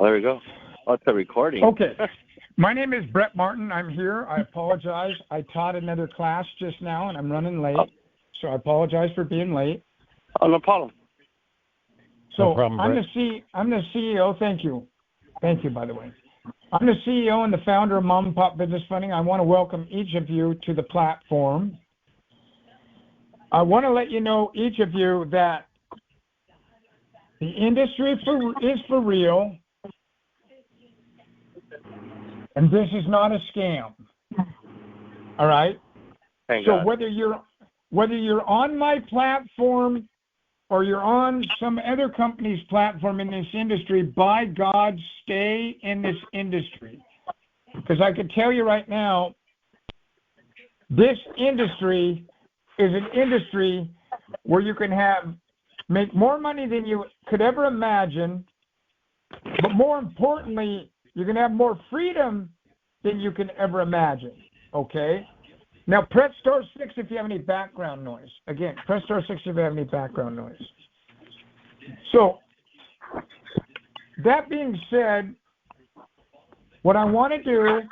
there we go. Oh, it's a recording. Okay. My name is Brett Martin. I'm here. I apologize. I taught another class just now, and I'm running late. So I apologize for being late. Oh, no problem. So No problem, I'm Brett. the CEO. Thank you. Thank you, by the way. I'm the CEO and the founder of Mom and Pop Business Funding. I want to welcome each of you to the platform. I want to let you know, each of you, that the industry is for real, and this is not a scam. All right? Thank So God. whether you're on my platform or you're on some other company's platform in this industry, by God, stay in this industry. Because I can tell you right now, this industry is an industry where you can make more money than you could ever imagine, but more importantly, you can have more freedom than you can ever imagine. Okay? Now, press star 6 if you have any background noise. Again, press star 6 if you have any background noise. So, that being said, what I want to do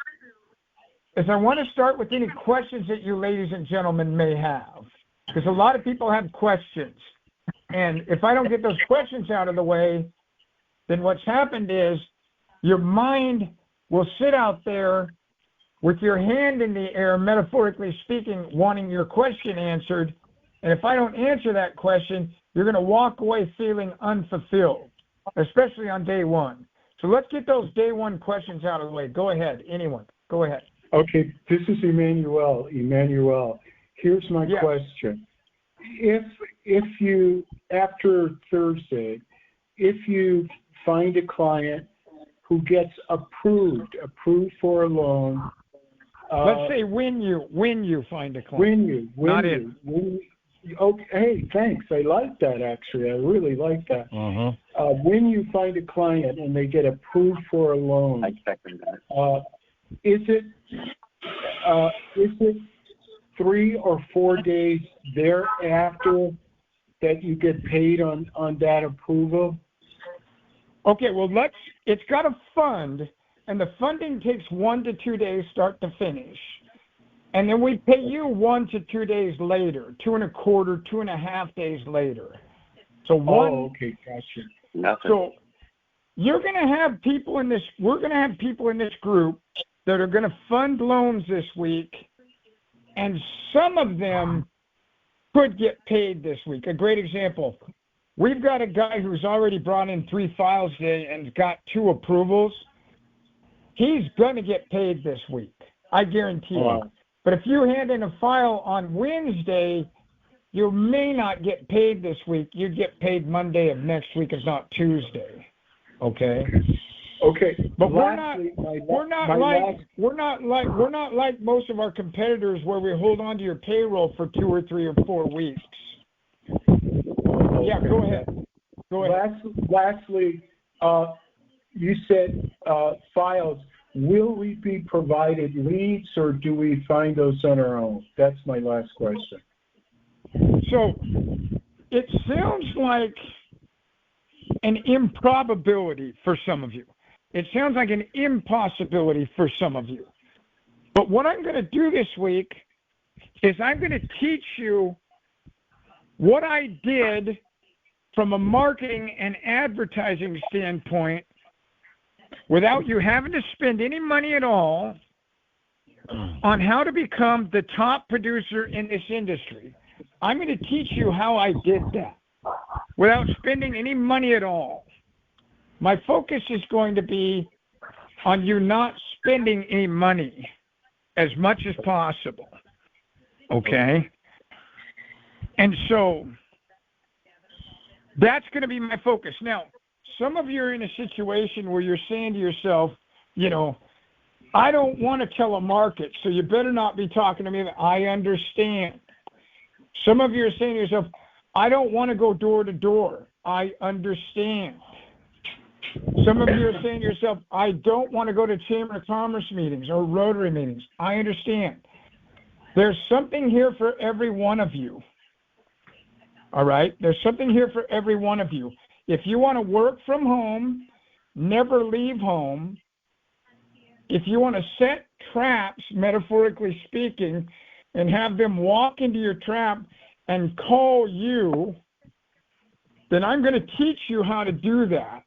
is I want to start with any questions that you ladies and gentlemen may have. Because a lot of people have questions. And if I don't get those questions out of the way, then what's happened is your mind will sit out there with your hand in the air, metaphorically speaking, wanting your question answered. And if I don't answer that question, you're going to walk away feeling unfulfilled, especially on day one. So let's get those day one questions out of the way. Go ahead. Anyone. Go ahead. Okay, this is Emmanuel. Here's my question. If you, after Thursday, if you find a client who gets approved for a loan. Let's say when you find a client. Okay, hey, thanks. I like that, actually. I really like that. When you find a client and they get approved for a loan, I second that. Is it 3 or 4 days thereafter that you get paid on that approval? Okay, well, it's got a fund, and the funding takes 1 to 2 days start to finish. And then we pay you 1 to 2 days later, 2.25, 2.5 days later. So okay, gotcha. Nothing. So we're going to have people in this group that are going to fund loans this week, and some of them could get paid this week. A great example. We've got a guy who's already brought in 3 files today and got 2 approvals. He's going to get paid this week. I guarantee you. But if you hand in a file on Wednesday, you may not get paid this week. You get paid Monday of next week, if not Tuesday. Okay. Okay. But we're not like most of our competitors where we hold on to your payroll for 2 or 3 or 4 weeks. Yeah, go ahead. Lastly, you said files. Will we be provided leads, or do we find those on our own? That's my last question. So it sounds like an improbability for some of you. It sounds like an impossibility for some of you. But what I'm going to do this week is I'm going to teach you what I did from a marketing and advertising standpoint without you having to spend any money at all on how to become the top producer in this industry. I'm going to teach you how I did that without spending any money at all. My focus is going to be on you not spending any money as much as possible. Okay? And so that's going to be my focus. Now, some of you are in a situation where you're saying to yourself, I don't want to telemarket, so you better not be talking to me. I understand. Some of you are saying to yourself, I don't want to go door to door. I understand. Some of you are saying to yourself, I don't want to go to Chamber of Commerce meetings or Rotary meetings. I understand. There's something here for every one of you. All right? There's something here for every one of you. If you want to work from home, never leave home, if you want to set traps, metaphorically speaking, and have them walk into your trap and call you, then I'm going to teach you how to do that.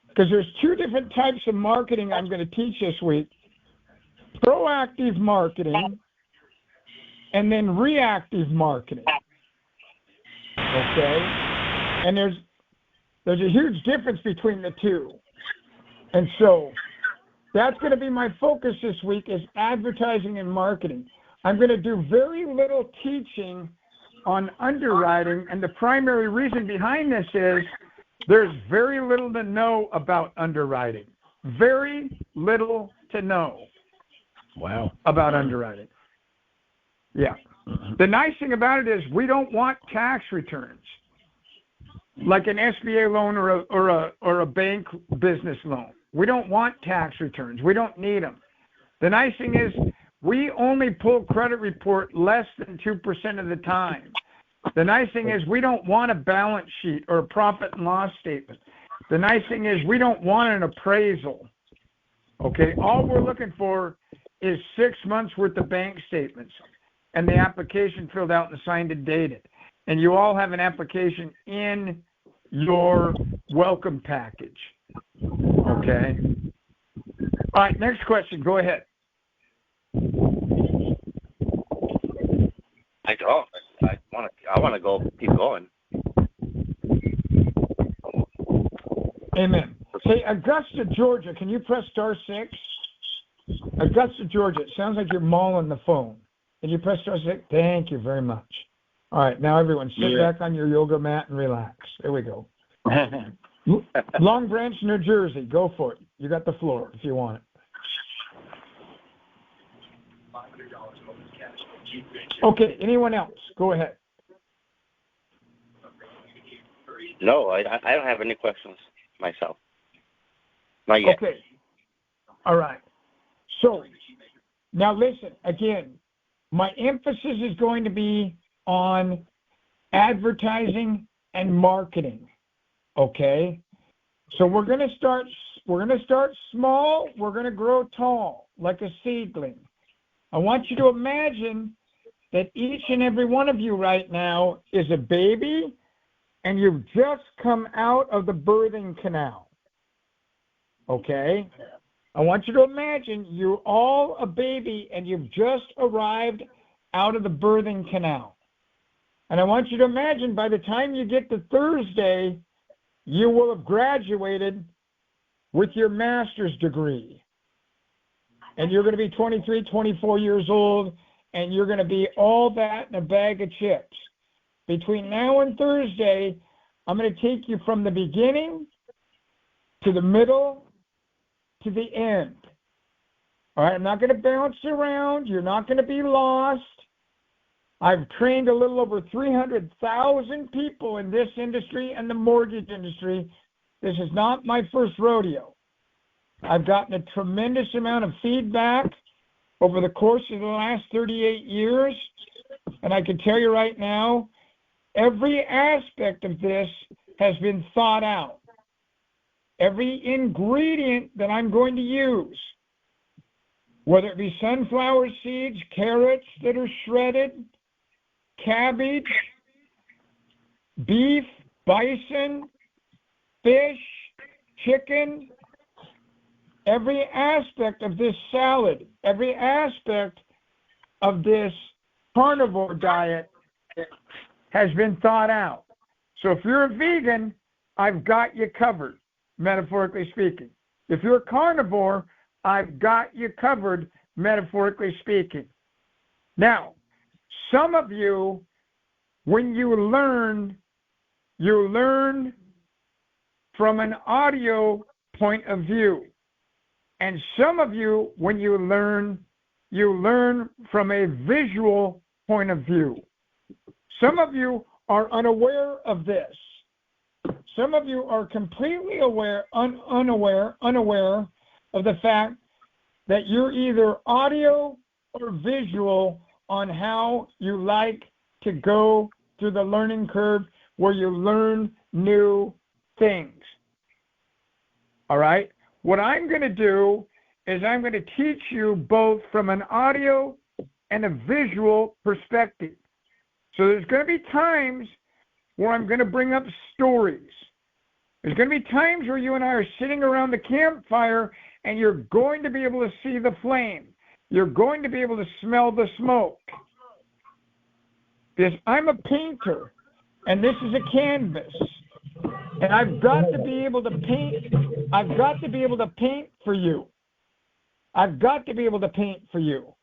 Because there's two different types of marketing I'm going to teach this week. Proactive marketing and then reactive marketing. Okay? And there's a huge difference between the two. And so that's going to be my focus this week is advertising and marketing. I'm going to do very little teaching on underwriting, and the primary reason behind this is there's very little to know about underwriting. Very little to know. Wow. About underwriting. Yeah. The nice thing about it is we don't want tax returns, like an SBA loan or a bank business loan. We don't want tax returns. We don't need them. The nice thing is we only pull credit report less than 2% of the time. The nice thing is we don't want a balance sheet or a profit and loss statement. The nice thing is we don't want an appraisal. Okay, all we're looking for is 6 months worth of bank statements and the application filled out and signed and dated. And you all have an application in your welcome package. Okay. All right, next question. Go ahead. I want to go. Keep going. Amen. Hey, Augusta, Georgia, can you press *6? Augusta, Georgia. It sounds like you're mauling the phone. Can you press *6? Thank you very much. All right, now everyone, sit back on your yoga mat and relax. There we go. Long Branch, New Jersey. Go for it. You got the floor if you want it. Okay, anyone else? Go ahead. No, I don't have any questions myself. Not yet. Okay. All right. So, now listen, again, my emphasis is going to be on advertising and marketing. Okay? So we're going to start small, we're going to grow tall like a seedling. I want you to imagine that each and every one of you right now is a baby and you've just come out of the birthing canal. Okay? I want you to imagine you're all a baby and you've just arrived out of the birthing canal. And I want you to imagine by the time you get to Thursday, you will have graduated with your master's degree. And you're going to be 23, 24 years old, and you're going to be all that in a bag of chips. Between now and Thursday, I'm going to take you from the beginning to the middle to the end. All right, I'm not going to bounce around. You're not going to be lost. I've trained a little over 300,000 people in this industry and the mortgage industry. This is not my first rodeo. I've gotten a tremendous amount of feedback over the course of the last 38 years, and I can tell you right now, every aspect of this has been thought out. Every ingredient that I'm going to use, whether it be sunflower seeds, carrots that are shredded, cabbage, beef, bison, fish, chicken, every aspect of this salad, every aspect of this carnivore diet has been thought out. So if you're a vegan, I've got you covered, metaphorically speaking. If you're a carnivore, I've got you covered, metaphorically speaking. Now, some of you, when you learn from an audio point of view. And some of you, when you learn from a visual point of view. Some of you are unaware of this. Some of you are completely unaware of the fact that you're either audio or visual on how you like to go through the learning curve where you learn new things. All right? What I'm going to do is I'm going to teach you both from an audio and a visual perspective. So there's going to be times where I'm going to bring up stories. There's going to be times where you and I are sitting around the campfire and you're going to be able to see the flame. You're going to be able to smell the smoke. Because I'm a painter, and this is a canvas. And I've got to be able to paint. I've got to be able to paint for you. I've got to be able to paint for you.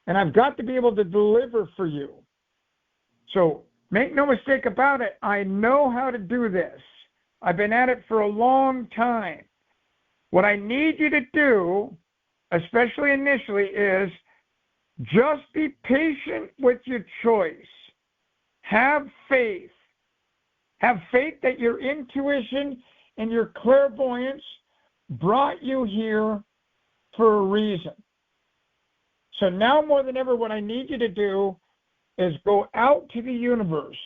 And I've got to be able to deliver for you. So make no mistake about it, I know how to do this. I've been at it for a long time. What I need you to do, especially initially, is just be patient with your choice. Have faith. Have faith that your intuition and your clairvoyance brought you here for a reason. So now more than ever, what I need you to do is go out to the universe.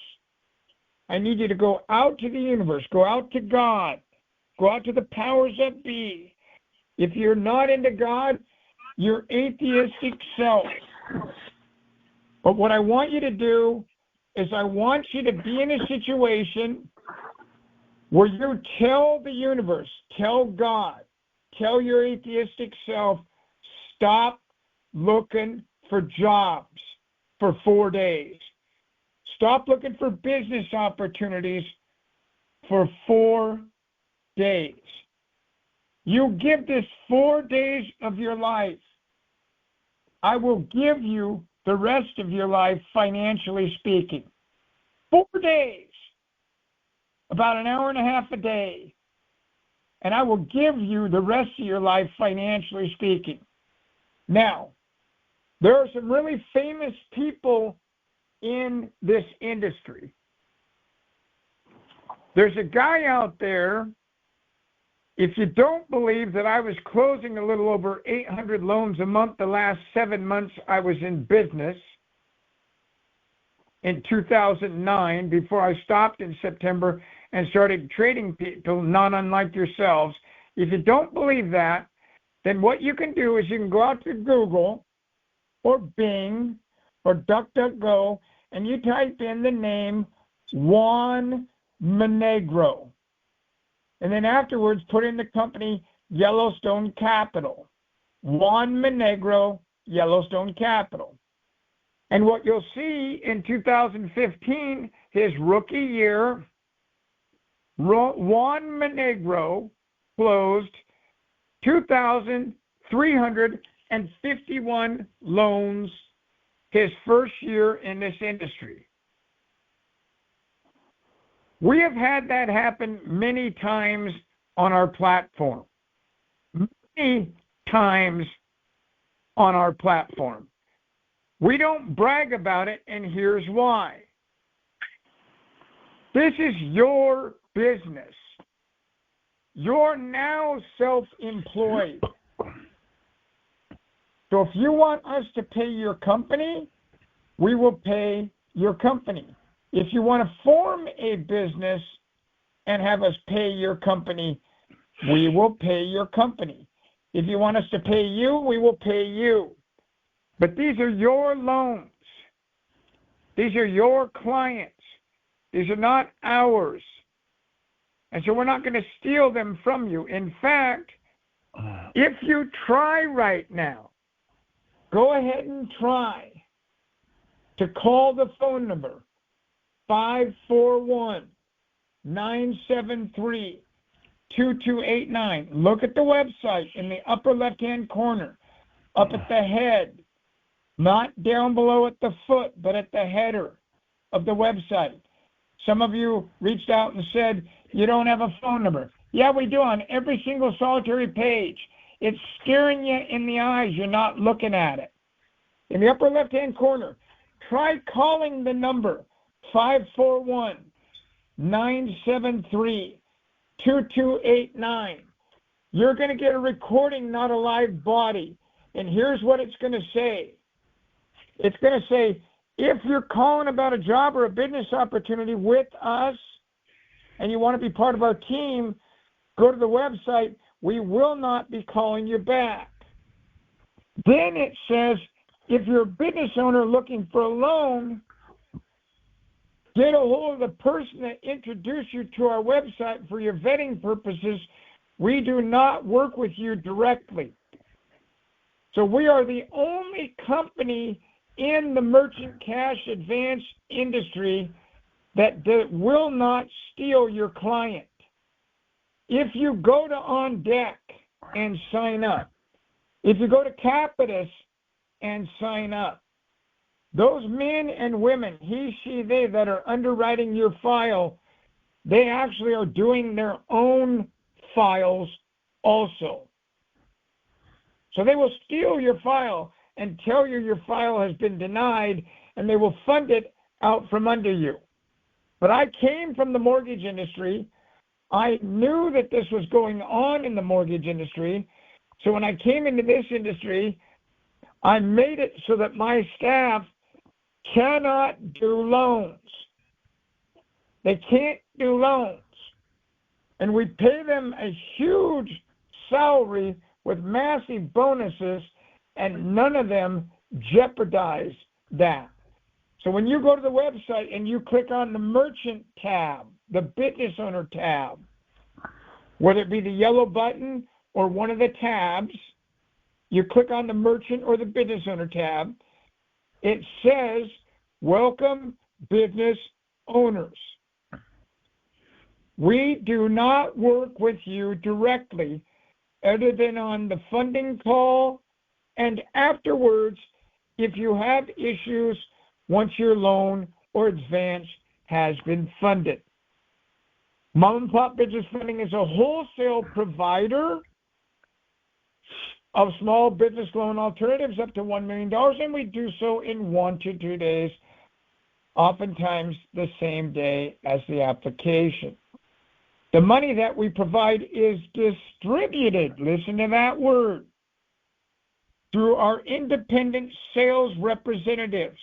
I need you to go out to the universe. Go out to God. Go out to the powers that be. If you're not into God, your atheistic self. But what I want you to do is I want you to be in a situation where you tell the universe, tell God, tell your atheistic self, stop looking for jobs for 4 days. Stop looking for business opportunities for 4 days. You give this 4 days of your life. I will give you the rest of your life, financially speaking. 4 days, about an hour and a half a day. And I will give you the rest of your life, financially speaking. Now, there are some really famous people in this industry. There's a guy out there, if you don't believe that I was closing a little over 800 loans a month the last 7 months I was in business in 2009, before I stopped in September and started trading people, not unlike yourselves. If you don't believe that, then what you can do is you can go out to Google or Bing or DuckDuckGo, and you type in the name Juan Monegro. And then afterwards, put in the company Yellowstone Capital. Juan Monegro, Yellowstone Capital. And what you'll see in 2015, his rookie year, Juan Monegro closed 2,351 loans his first year in this industry. We have had that happen many times on our platform. Many times on our platform. We don't brag about it, and here's why. This is your business. You're now self-employed. So if you want us to pay your company, we will pay your company. If you want to form a business and have us pay your company, we will pay your company. If you want us to pay you, we will pay you. But these are your loans. These are your clients. These are not ours. And so we're not going to steal them from you. In fact, if you try right now, go ahead and try to call the phone number 541-973-2289. Look at the website in the upper left-hand corner, up at the head, not down below at the foot, but at the header of the website. Some of you reached out and said, you don't have a phone number. Yeah, we do on every single solitary page. It's staring you in the eyes. You're not looking at it. In the upper left-hand corner, try calling the number 541-973-2289. You're going to get a recording, not a live body. And here's what it's going to say. It's going to say, if you're calling about a job or a business opportunity with us and you want to be part of our team, go to the website. we will not be calling you back. Then it says, if you're a business owner looking for a loan, get a hold of the person that introduced you to our website for your vetting purposes. We do not work with you directly. So we are the only company in the merchant cash advance industry that will not steal your client. If you go to On Deck and sign up, if you go to Capitus and sign up, those men and women, he, she, they, that are underwriting your file, they actually are doing their own files also. So they will steal your file and tell you your file has been denied, and they will fund it out from under you. But I came from the mortgage industry. I knew that this was going on in the mortgage industry. So when I came into this industry, I made it so that my staff cannot do loans. They can't do loans. And we pay them a huge salary with massive bonuses, and none of them jeopardize that. So when you go to the website and you click on the merchant tab, the business owner tab, whether it be the yellow button or one of the tabs, you click on the merchant or the business owner tab, it says, welcome business owners. We do not work with you directly other than on the funding call and afterwards if you have issues once your loan or advance has been funded. Mom and Pop Business Funding is a wholesale provider of small business loan alternatives up to $1 million, and we do so in 1 to 2 days, oftentimes the same day as the application. The money that we provide is distributed, listen to that word, through our independent sales representatives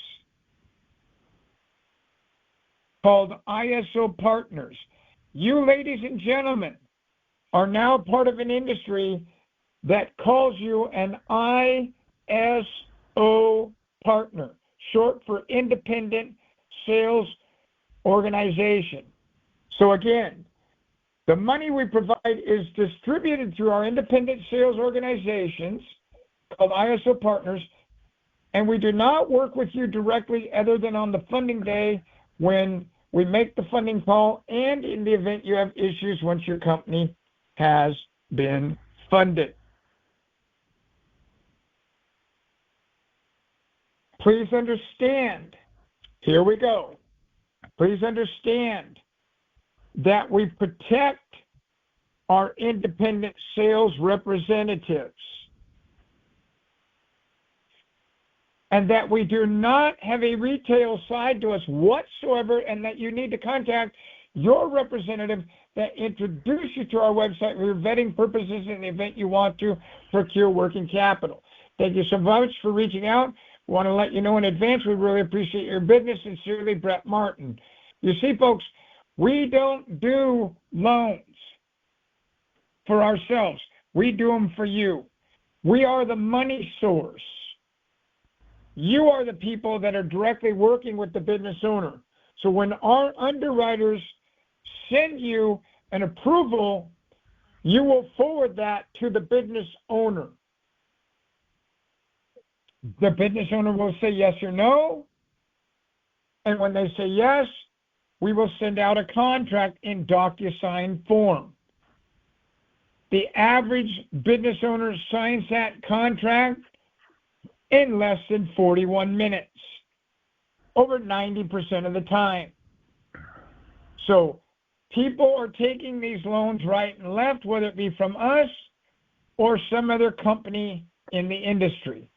called ISO partners. You, ladies and gentlemen, are now part of an industry that calls you an ISO partner, short for Independent Sales Organization. So again, the money we provide is distributed through our independent sales organizations called ISO partners, and we do not work with you directly other than on the funding day when we make the funding call and in the event you have issues once your company has been funded. Please understand, here we go. Please understand that we protect our independent sales representatives and that we do not have a retail side to us whatsoever, and that you need to contact your representative that introduce you to our website for vetting purposes in the event you want to procure working capital. Thank you so much for reaching out. We want to let you know in advance we really appreciate your business. Sincerely, Brett Martin. You see, folks, we don't do loans for ourselves. We do them for you. We are the money source. You are the people that are directly working with the business owner. So when our underwriters send you an approval, you will forward that to the business owner. The business owner will say yes or no. And when they say yes, we will send out a contract in DocuSign form. The average business owner signs that contract in less than 41 minutes, over 90% of the time. So people are taking these loans right and left, whether it be from us or some other company in the industry.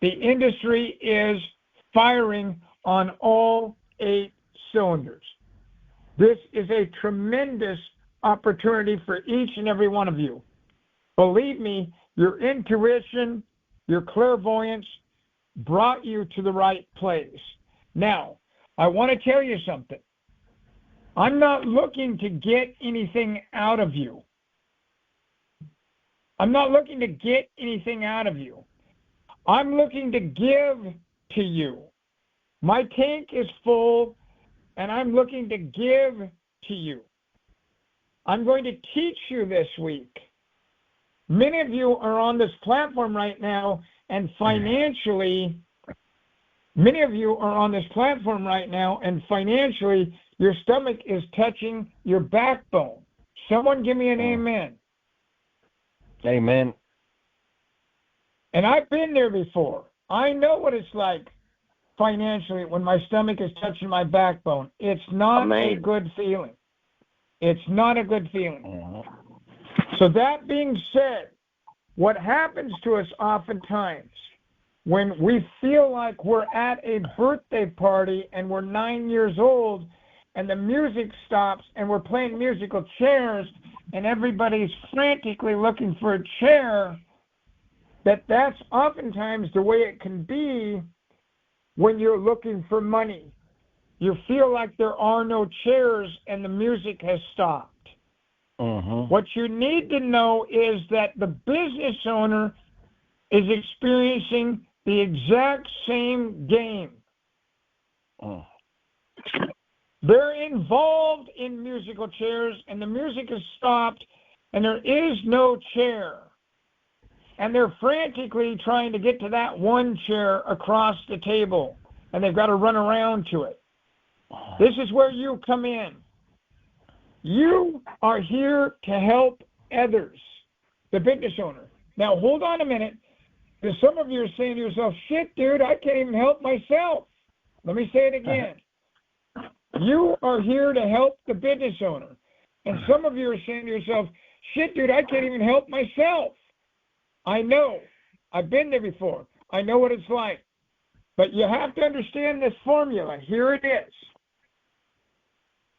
The industry is firing on all 8 cylinders. This is a tremendous opportunity for each and every one of you. Believe me, your intuition, your clairvoyance brought you to the right place. Now, I want to tell you something. I'm not looking to get anything out of you. I'm not looking to get anything out of you. I'm looking to give to you. My tank is full, and I'm looking to give to you. I'm going to teach you this week. Many of you are on this platform right now, and financially, your stomach is touching your backbone. Someone give me an amen. Amen. And I've been there before. I know what it's like financially when my stomach is touching my backbone. It's not a good feeling. It's not a good feeling. So that being said, what happens to us oftentimes when we feel like we're at a birthday party and we're 9 years old and the music stops and we're playing musical chairs and everybody's frantically looking for a chair, that's oftentimes the way it can be when you're looking for money. You feel like there are no chairs and the music has stopped. What you need to know is that the business owner is experiencing the exact same game. They're involved in musical chairs, and the music has stopped, and there is no chair. And they're frantically trying to get to that one chair across the table, and they've got to run around to it. This is where you come in. You are here to help others, the business owner. Now, hold on a minute, because some of you are saying to yourself, shit, dude, I can't even help myself. Let me say it again. You are here to help the business owner. And some of you are saying to yourself, shit, dude, I can't even help myself. I know. I've been there before. I know what it's like. But you have to understand this formula. Here it is.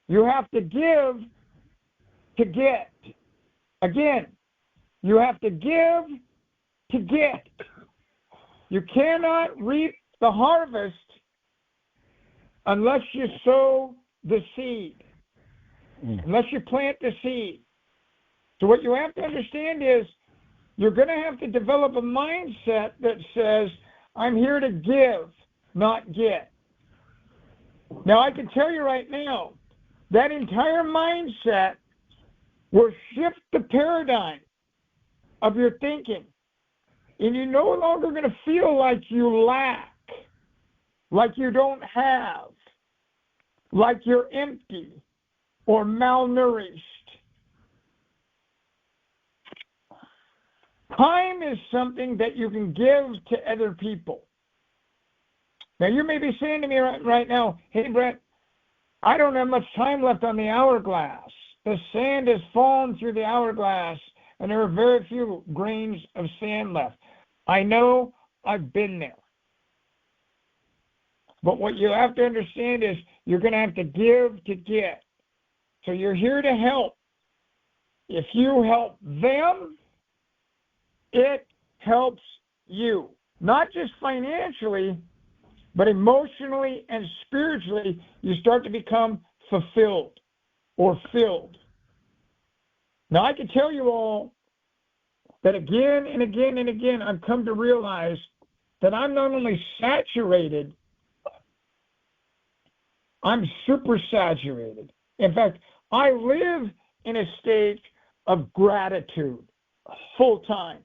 You have to give to get. Again, you have to give to get. You cannot reap the harvest unless you sow the seed, unless you plant the seed. So what you have to understand is you're going to have to develop a mindset that says, I'm here to give, not get. Now, I can tell you right now, that entire mindset will shift the paradigm of your thinking. And you're no longer going to feel like you lack, like you don't have, like you're empty or malnourished. Time is something that you can give to other people. Now, you may be saying to me right now, hey, Brett, I don't have much time left on the hourglass. The sand has fallen through the hourglass, and there are very few grains of sand left. I know. I've been there. But what you have to understand is you're going to have to give to get. So you're here to help. If you help them, it helps you. Not just financially, but emotionally and spiritually, you start to become fulfilled or filled. Now, I can tell you all that again and again and again, I've come to realize that I'm not only saturated, I'm super saturated. In fact, I live in a state of gratitude full time.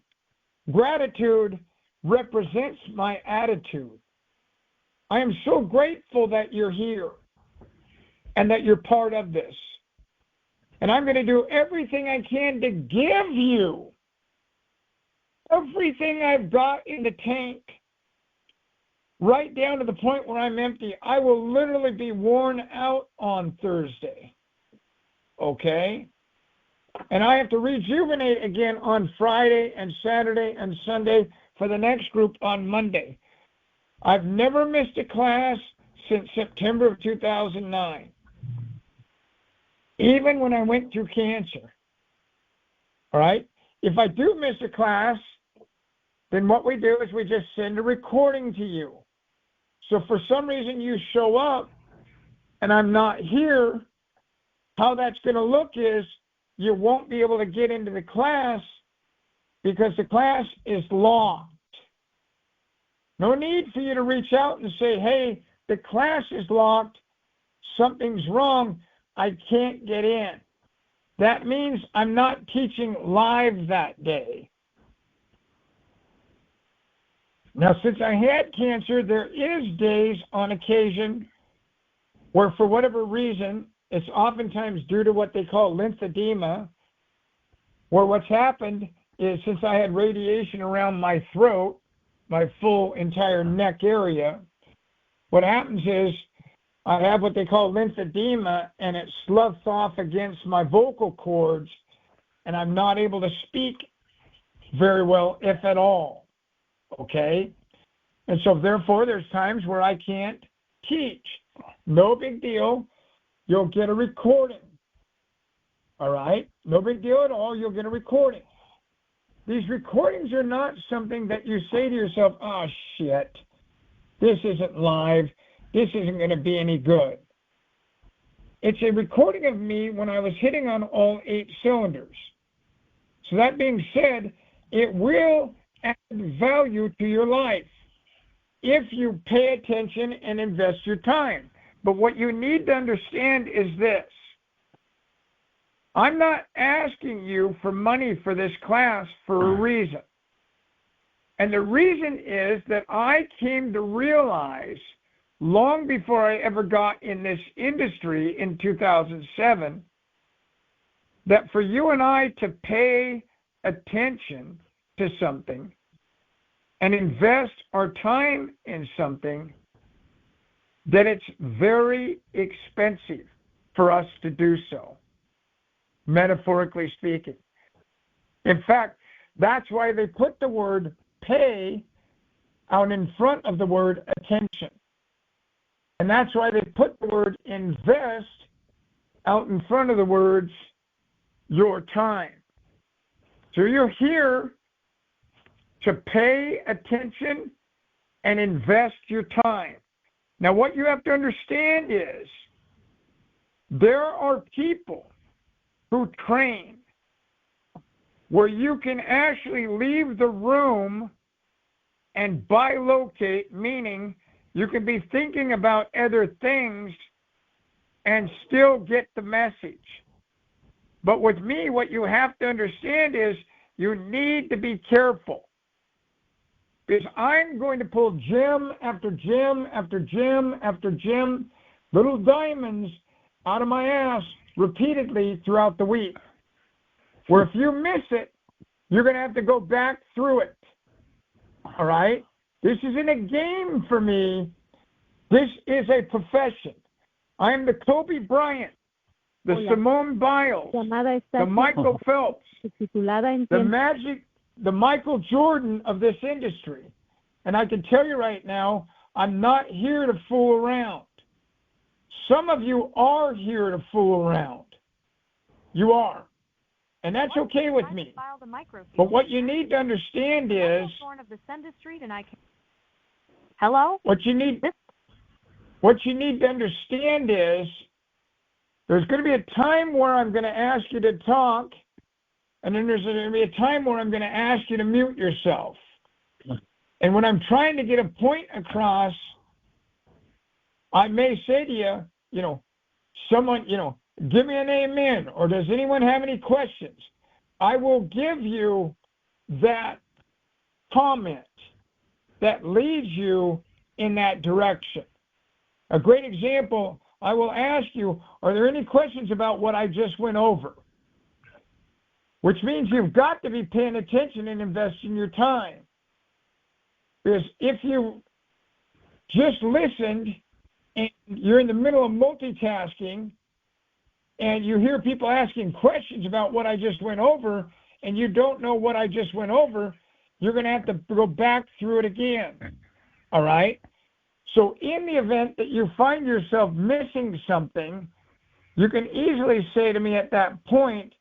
Gratitude represents my attitude. I am so grateful that you're here and that you're part of this. And I'm going to do everything I can to give you everything I've got in the tank, right down to the point where I'm empty. I will literally be worn out on Thursday. Okay? And I have to rejuvenate again on Friday and Saturday and Sunday for the next group on Monday. I've never missed a class since September of 2009, even when I went through cancer. All right? If I do miss a class, then what we do is we just send a recording to you. So for some reason you show up and I'm not here, how that's going to look is you won't be able to get into the class because the class is locked. No need for you to reach out and say, hey, the class is locked. Something's wrong. I can't get in. That means I'm not teaching live that day. Now, since I had cancer, there is days on occasion where, for whatever reason, it's oftentimes due to what they call lymphedema, where what's happened is, since I had radiation around my throat, my full entire neck area, what happens is I have what they call lymphedema, and it sloughs off against my vocal cords, and I'm not able to speak very well, if at all. Okay? And so, therefore, there's times where I can't teach. No big deal. You'll get a recording. All right? No big deal at all. You'll get a recording. These recordings are not something that you say to yourself, oh, shit, this isn't live. This isn't going to be any good. It's a recording of me when I was hitting on all 8 cylinders. So that being said, it will add value to your life if you pay attention and invest your time. But what you need to understand is this. I'm not asking you for money for this class for a reason. And the reason is that I came to realize long before I ever got in this industry in 2007 that for you and I to pay attention to something and invest our time in something, that it's very expensive for us to do so, metaphorically speaking. In fact, that's why they put the word pay out in front of the word attention. And that's why they put the word invest out in front of the words your time. So you're here to pay attention and invest your time. Now, what you have to understand is there are people who train where you can actually leave the room and bilocate, meaning you can be thinking about other things and still get the message. But with me, what you have to understand is you need to be careful, because I'm going to pull gem after gem after gem after gem, little diamonds out of my ass repeatedly throughout the week, where if you miss it, you're going to have to go back through it. All right? This isn't a game for me. This is a profession. I am the Kobe Bryant, the Simone Biles, the Michael Phelps, the Michael Jordan of this industry. And I can tell you right now, I'm not here to fool around. Some of you are here to fool around. You are. And that's okay with me. But what you need to understand is, hello? What you need to understand is there's going to be a time where I'm going to ask you to talk, and then there's going to be a time where I'm going to ask you to mute yourself. And when I'm trying to get a point across, I may say to you, someone, give me an amen, or does anyone have any questions? I will give you that comment that leads you in that direction. A great example, I will ask you, are there any questions about what I just went over? Which means you've got to be paying attention and investing your time. Because if you just listened and you're in the middle of multitasking and you hear people asking questions about what I just went over and you don't know what I just went over, you're going to have to go back through it again. All right? So in the event that you find yourself missing something, you can easily say to me at that point,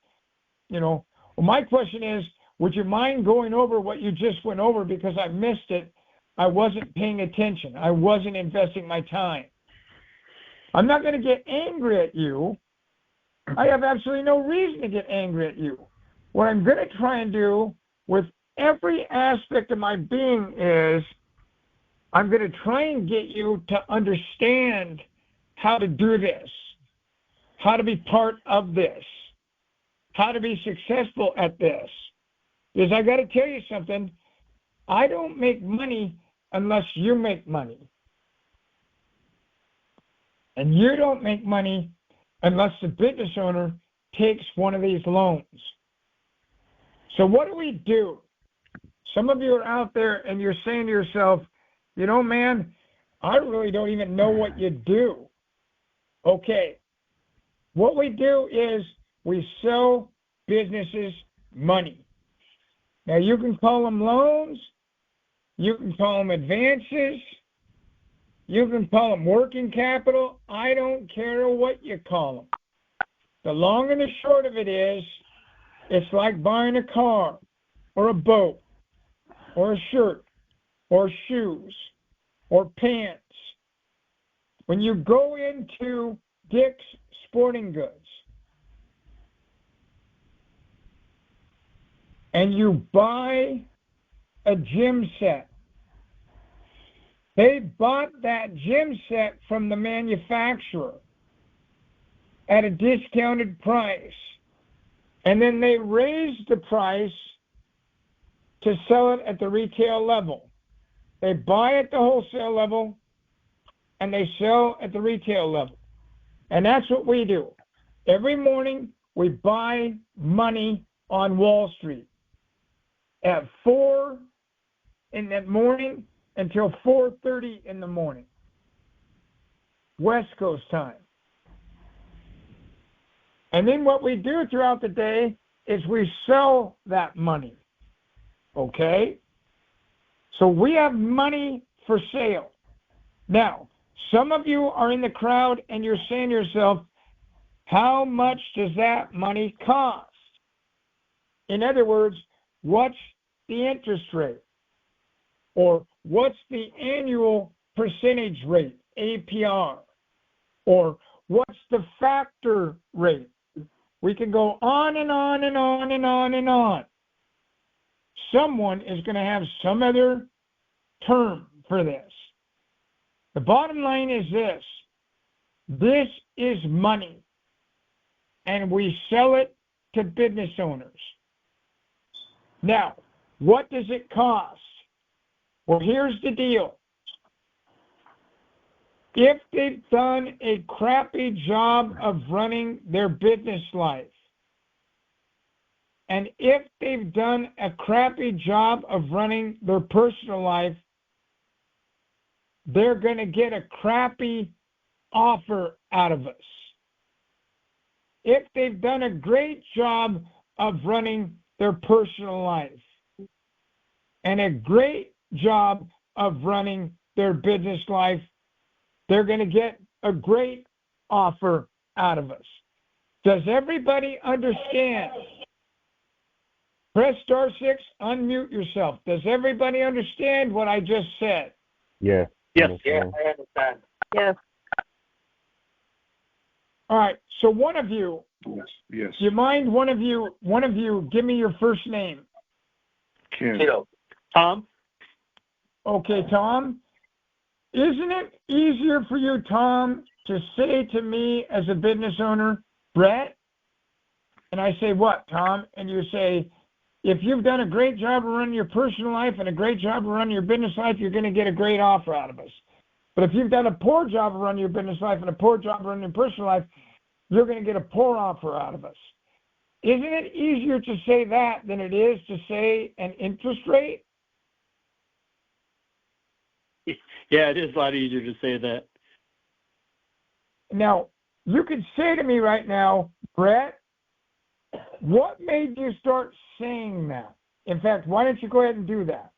well, my question is, would you mind going over what you just went over because I missed it? I wasn't paying attention. I wasn't investing my time. I'm not going to get angry at you. I have absolutely no reason to get angry at you. What I'm going to try and do with every aspect of my being is I'm going to try and get you to understand how to do this, how to be part of this, how to be successful at this. Because I got to tell you something, I don't make money unless you make money. And you don't make money unless the business owner takes one of these loans. So what do? Some of you are out there and you're saying to yourself, you know, man, I really don't even know what you do. Okay. What we do is we sell businesses money. Now, you can call them loans. You can call them advances. You can call them working capital. I don't care what you call them. The long and the short of it is, it's like buying a car or a boat or a shirt or shoes or pants. When you go into Dick's Sporting Goods and you buy a gym set, they bought that gym set from the manufacturer at a discounted price, and then they raised the price to sell it at the retail level. They buy at the wholesale level, and they sell at the retail level. And that's what we do. Every morning, we buy money on Wall Street. At 4 in the morning until 4:30 in the morning, West Coast time. And then what we do throughout the day is we sell that money. Okay? So we have money for sale. Now, some of you are in the crowd and you're saying to yourself, how much does that money cost? In other words, what's the interest rate? Or what's the annual percentage rate, APR? Or what's the factor rate? We can go on and on and on and on and on. Someone is going to have some other term for this. The bottom line is this. This is money, and we sell it to business owners. Now, what does it cost? Well, here's the deal. If they've done a crappy job of running their business life, and if they've done a crappy job of running their personal life, they're going to get a crappy offer out of us. If they've done a great job of running their personal life and a great job of running their business life, they're going to get a great offer out of us. Does everybody understand? Press star 6, unmute yourself. Does everybody understand what I just said? Yeah. Yes, I understand. Yes. All right. So one of you, Yes. do you mind one of you give me your first name? Ken. Tom? Okay, Tom. Isn't it easier for you, Tom, to say to me as a business owner, Brett? And I say, what, Tom? And you say, if you've done a great job of running your personal life and a great job of running your business life, you're going to get a great offer out of us. But if you've done a poor job of running your business life and a poor job of running your personal life, you're going to get a poor offer out of us. Isn't it easier to say that than it is to say an interest rate? Yeah, it is a lot easier to say that. Now, you could say to me right now, Brett, what made you start saying that? In fact, why don't you go ahead and do that?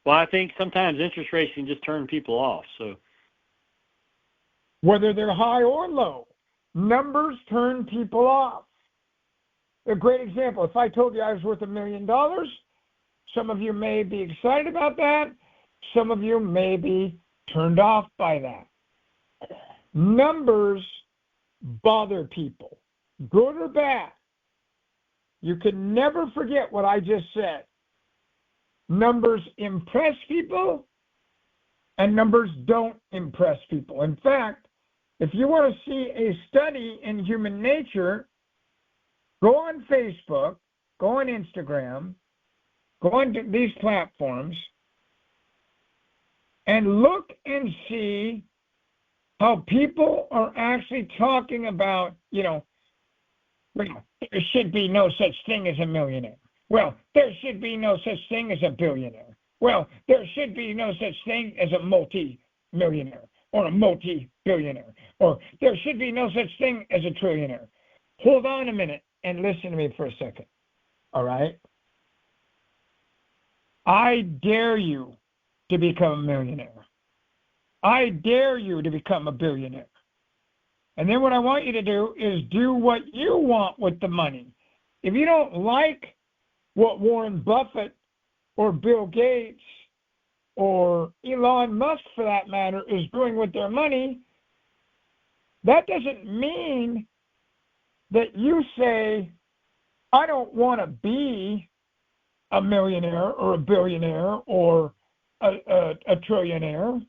Well, I think sometimes interest rates can just turn people off. So Whether they're high or low, numbers turn people off. A great example, if I told you I was worth $1 million, some of you may be excited about that. Some of you may be turned off by that. Numbers bother people, good or bad. you can never forget what I just said. Numbers impress people, and numbers don't impress people. In fact, if you want to see a study in human nature, go on Facebook, go on Instagram, go on these platforms, and look and see how people are actually talking about, there should be no such thing as a millionaire. Well, there should be no such thing as a billionaire. Well, there should be no such thing as a multi-millionaire or a multi-billionaire. Or there should be no such thing as a trillionaire. Hold on a minute and listen to me for a second. All right? I dare you to become a millionaire. I dare you to become a billionaire. And then what I want you to do is do what you want with the money. If you don't like what Warren Buffett or Bill Gates or Elon Musk, for that matter, is doing with their money, that doesn't mean that you say, I don't want to be a millionaire or a billionaire or a trillionaire,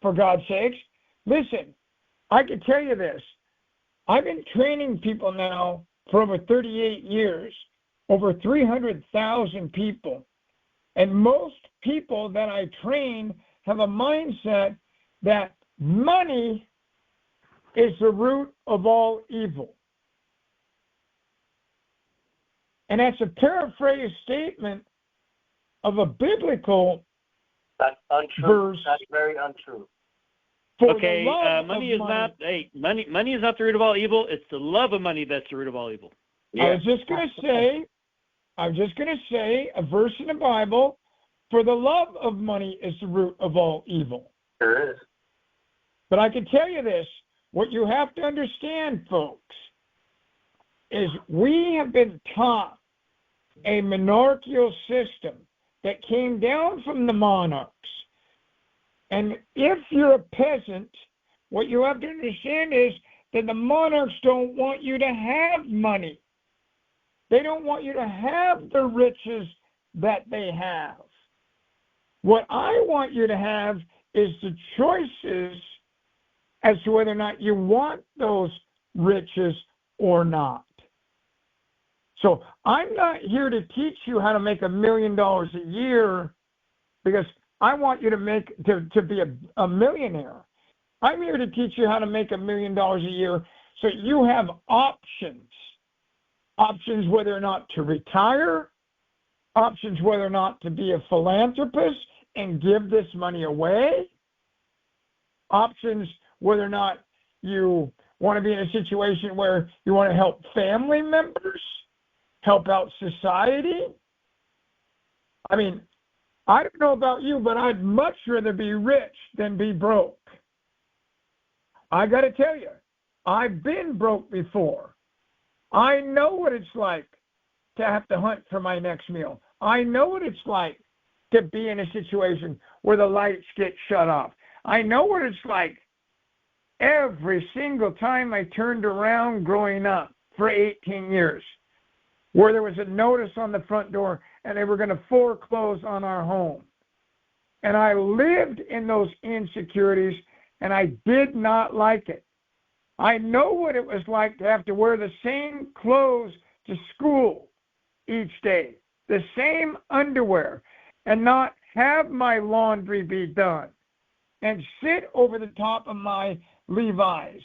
for God's sakes. Listen, I can tell you this. I've been training people now for over 38 years, over 300,000 people. And most people that I train have a mindset that money is the root of all evil. And that's a paraphrased statement of a biblical That's untrue. verse. That's very untrue. Okay, money is not the root of all evil. It's the love of money that's the root of all evil. I was just going to say a verse in the Bible, for the love of money is the root of all evil. There is. But I can tell you this, what you have to understand, folks, is we have been taught a monarchical system that came down from the monarchs. And if you're a peasant, what you have to understand is that the monarchs don't want you to have money. They don't want you to have the riches that they have. What I want you to have is the choices as to whether or not you want those riches or not. So I'm not here to teach you how to make $1 million a year, because I want you to be a millionaire. I'm here to teach you how to make $1 million a year so you have options. Options whether or not to retire, options whether or not to be a philanthropist and give this money away, options whether or not you want to be in a situation where you want to help family members, help out society. I mean, I don't know about you, but I'd much rather be rich than be broke. I got to tell you, I've been broke before. I know what it's like to have to hunt for my next meal. I know what it's like to be in a situation where the lights get shut off. I know what it's like every single time I turned around growing up for 18 years, where there was a notice on the front door and they were going to foreclose on our home. And I lived in those insecurities, and I did not like it. I know what it was like to have to wear the same clothes to school each day, the same underwear, and not have my laundry be done, and sit over the top of my Levi's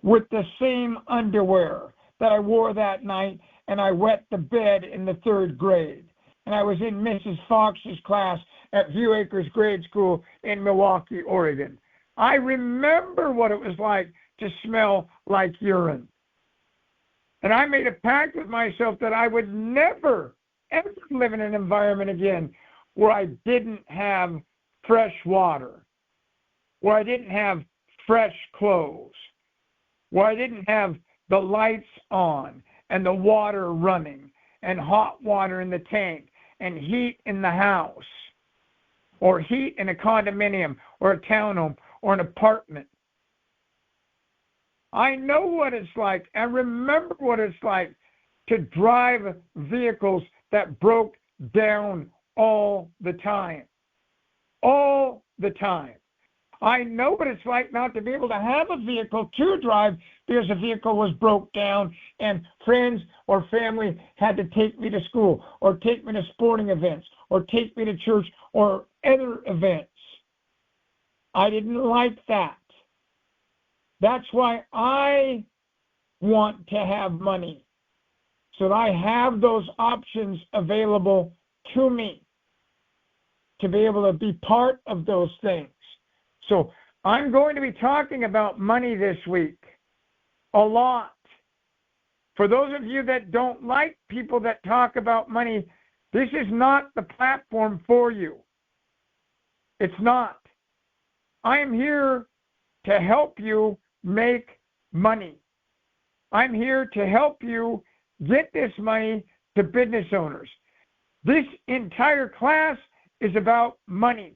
with the same underwear that I wore that night, and I wet the bed in the 3rd grade. And I was in Mrs. Fox's class at View Acres Grade School in Milwaukee, Oregon. I remember what it was like to smell like urine. And I made a pact with myself that I would never, ever live in an environment again where I didn't have fresh water, where I didn't have fresh clothes, where I didn't have the lights on and the water running and hot water in the tank and heat in the house, or heat in a condominium or a townhome or an apartment. I know what it's like. I remember what it's like to drive vehicles that broke down all the time. All the time. I know what it's like not to be able to have a vehicle to drive because the vehicle was broke down and friends or family had to take me to school or take me to sporting events or take me to church or other events. I didn't like that. That's why I want to have money, so that I have those options available to me to be able to be part of those things. So I'm going to be talking about money this week a lot. For those of you that don't like people that talk about money, this is not the platform for you. It's not. I am here to help you make money. I'm here to help you get this money to business owners. This entire class is about money.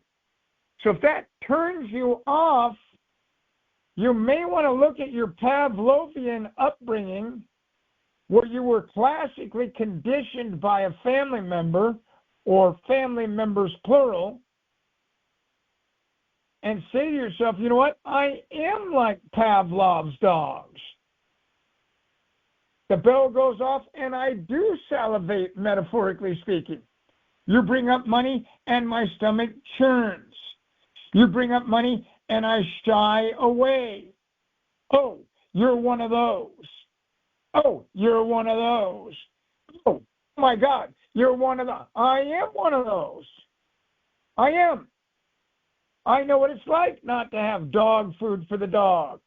So if that turns you off, you may want to look at your Pavlovian upbringing, where you were classically conditioned by a family member or family members plural, and say to yourself, you know what, I am like Pavlov's dogs. The bell goes off and I do salivate, metaphorically speaking. You bring up money and my stomach churns. You bring up money and I shy away. Oh, you're one of those. Oh, you're one of those. Oh, my God, you're one of those. I am one of those. I am. I know what it's like not to have dog food for the dog.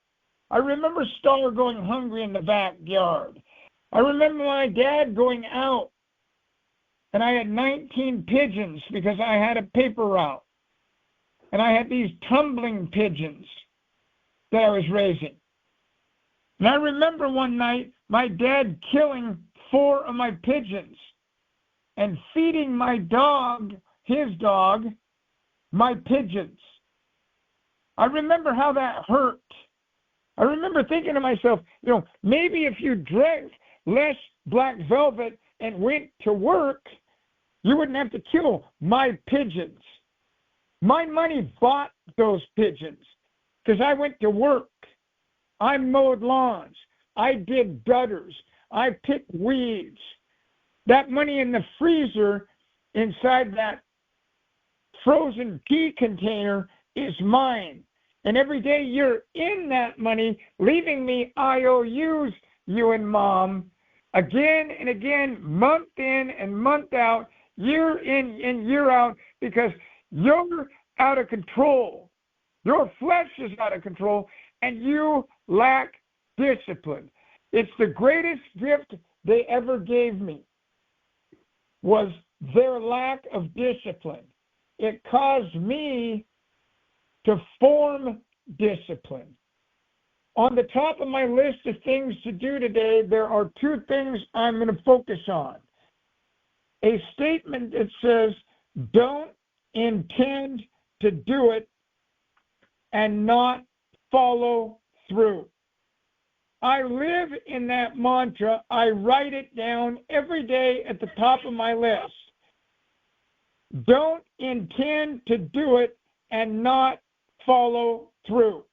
I remember Star going hungry in the backyard. I remember my dad going out and I had 19 pigeons because I had a paper route. And I had these tumbling pigeons that I was raising. And I remember one night my dad killing 4 of my pigeons and feeding my dog, his dog, my pigeons. I remember how that hurt. I remember thinking to myself, you know, maybe if you drank less black velvet and went to work, you wouldn't have to kill my pigeons. My money bought those pigeons because I went to work. I mowed lawns. I did gutters. I picked weeds. That money in the freezer inside that frozen pea container is mine. And every day you're in that money, leaving me IOUs, you and Mom, again and again, month in and month out, year in and year out, because you're out of control. Your flesh is out of control, and you lack discipline. It's the greatest gift they ever gave me, was their lack of discipline. It caused me to form discipline. On the top of my list of things to do today, there are 2 things I'm going to focus on. A statement that says, don't intend to do it and not follow through. I live in that mantra. I write it down every day at the top of my list. Don't intend to do it and not follow through.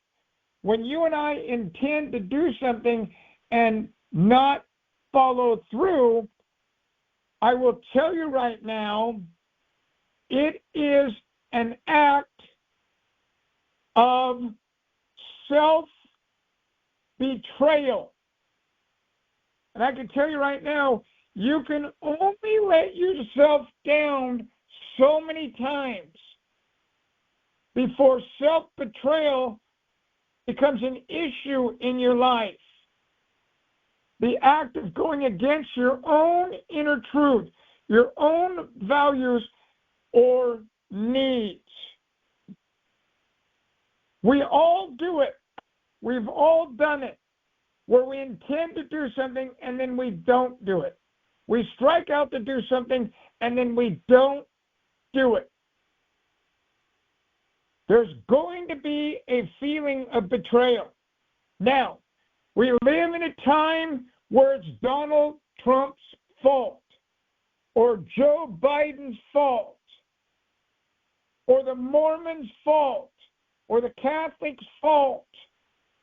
When you and I intend to do something and not follow through, I will tell you right now, it is an act of self-betrayal. And I can tell you right now, you can only let yourself down so many times before self-betrayal becomes an issue in your life. The act of going against your own inner truth, your own values or needs. We all do it. We've all done it, where we intend to do something and then we don't do it. We strike out to do something and then we don't do it. There's going to be a feeling of betrayal. Now, we live in a time where it's Donald Trump's fault, or Joe Biden's fault, or the Mormons' fault, or the Catholics' fault,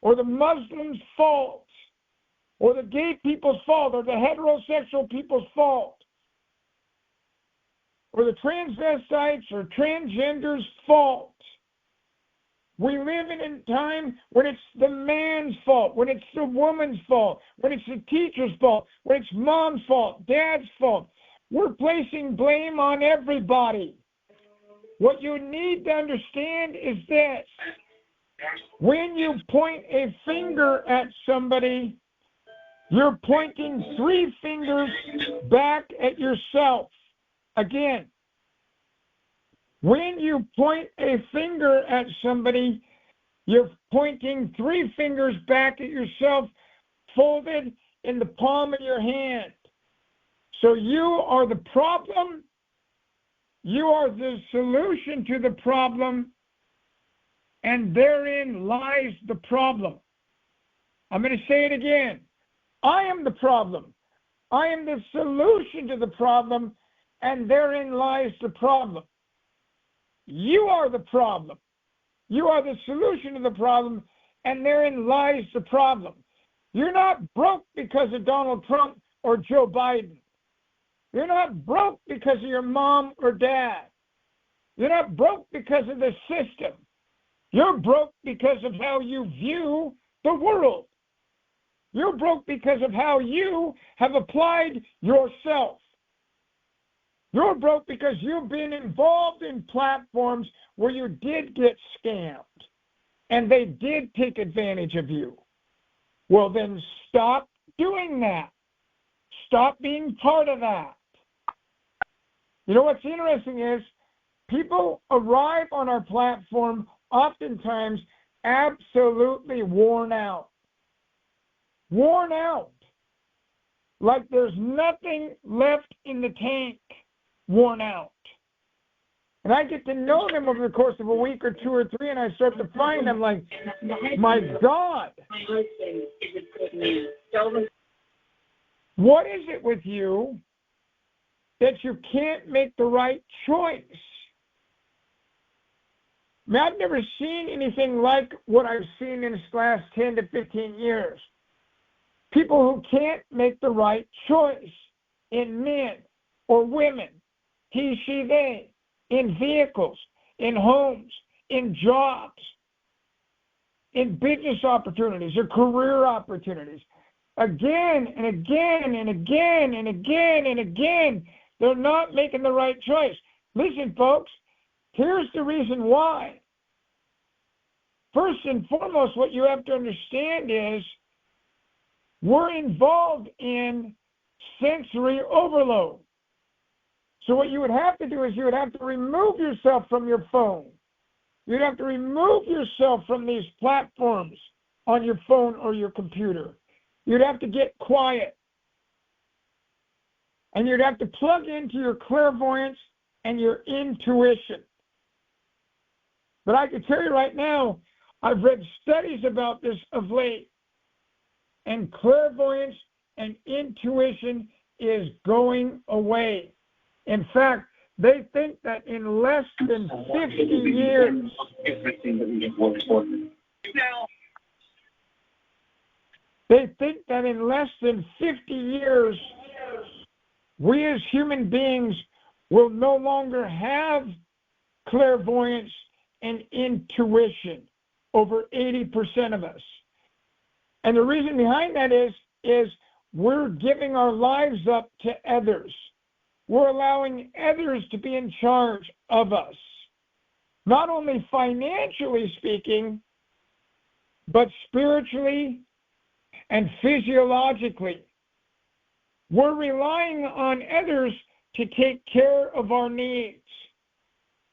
or the Muslims' fault, or the gay people's fault, or the heterosexual people's fault, or the transvestites or transgenders' fault. We live in a time when it's the man's fault, when it's the woman's fault, when it's the teacher's fault, when it's mom's fault, dad's fault. We're placing blame on everybody. What you need to understand is this. When you point a finger at somebody, you're pointing 3 fingers back at yourself. Again, when you point a finger at somebody, you're pointing 3 fingers back at yourself, folded in the palm of your hand. So you are the problem. You are the solution to the problem, and therein lies the problem. I'm going to say it again. I am the problem. I am the solution to the problem, and therein lies the problem. You are the problem. You are the solution to the problem, and therein lies the problem. You're not broke because of Donald Trump or Joe Biden. You're not broke because of your mom or dad. You're not broke because of the system. You're broke because of how you view the world. You're broke because of how you have applied yourself. You're broke because you've been involved in platforms where you did get scammed and they did take advantage of you. Well, then stop doing that. Stop being part of that. You know what's interesting is people arrive on our platform oftentimes absolutely worn out. Worn out. Like there's nothing left in the tank. Worn out. And I get to know them over the course of a week or 2 or 3, and I start to find them like, my God. What is it with you that you can't make the right choice? I mean, I've never seen anything like what I've seen in this last 10 to 15 years. People who can't make the right choice in men or women, he, she, they, in vehicles, in homes, in jobs, in business opportunities or career opportunities. Again and again and again and again and again, they're not making the right choice. Listen, folks, here's the reason why. First and foremost, what you have to understand is we're involved in sensory overload. So what you would have to do is you would have to remove yourself from your phone. You'd have to remove yourself from these platforms on your phone or your computer. You'd have to get quiet. And you'd have to plug into your clairvoyance and your intuition. But I can tell you right now, I've read studies about this of late. And clairvoyance and intuition is going away. In fact, they think that in less than 50 years, we as human beings will no longer have clairvoyance and intuition, over 80% of us. And the reason behind that is we're giving our lives up to others. We're allowing others to be in charge of us, not only financially speaking, but spiritually and physiologically. We're relying on others to take care of our needs.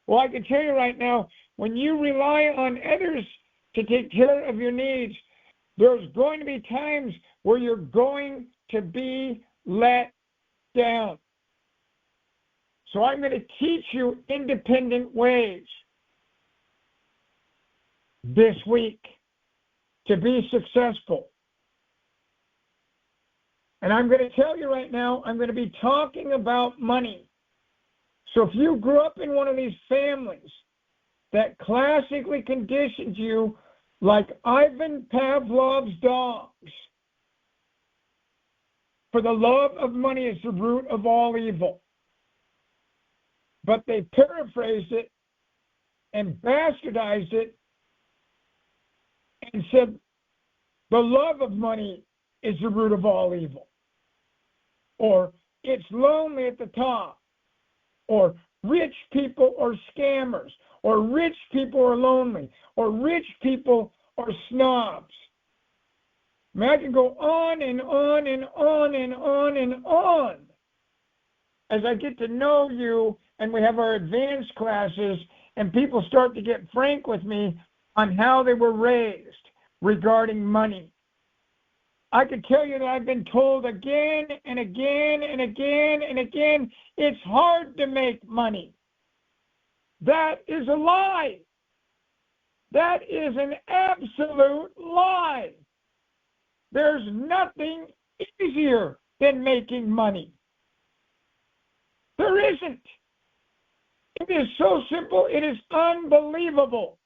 Well, I can tell you right now, when you rely on others to take care of your needs, there's going to be times where you're going to be let down. So I'm going to teach you independent ways this week to be successful. And I'm going to tell you right now, I'm going to be talking about money. So if you grew up in one of these families that classically conditioned you like Ivan Pavlov's dogs, for the love of money is the root of all evil. But they paraphrased it and bastardized it and said the love of money is the root of all evil. Or it's lonely at the top. Or rich people are scammers. Or rich people are lonely. Or rich people are snobs. I mean, I can go on and on and on and on and on as I get to know you and we have our advanced classes and people start to get frank with me on how they were raised regarding money. I can tell you that I've been told again and again and again and again, it's hard to make money. That is a lie. That is an absolute lie. There's nothing easier than making money. There isn't. It is so simple, it is unbelievable.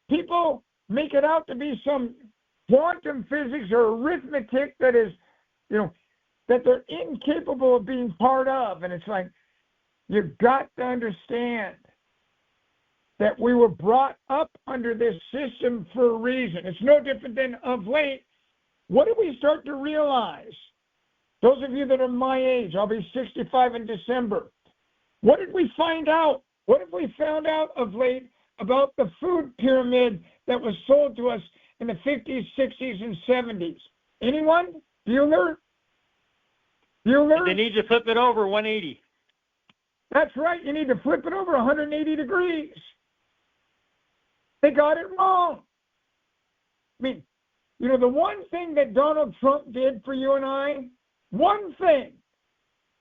People make it out to be some quantum physics or arithmetic that is, that they're incapable of being part of. And it's like, you've got to understand that we were brought up under this system for a reason. It's no different than of late. What did we start to realize? Those of you that are my age, I'll be 65 in December. What did we find out? What have we found out of late about the food pyramid that was sold to us in the 50s, 60s, and 70s? Anyone? Bueller? They need to flip it over 180. That's right. You need to flip it over 180 degrees. They got it wrong. I mean, the one thing that Donald Trump did for you and I, one thing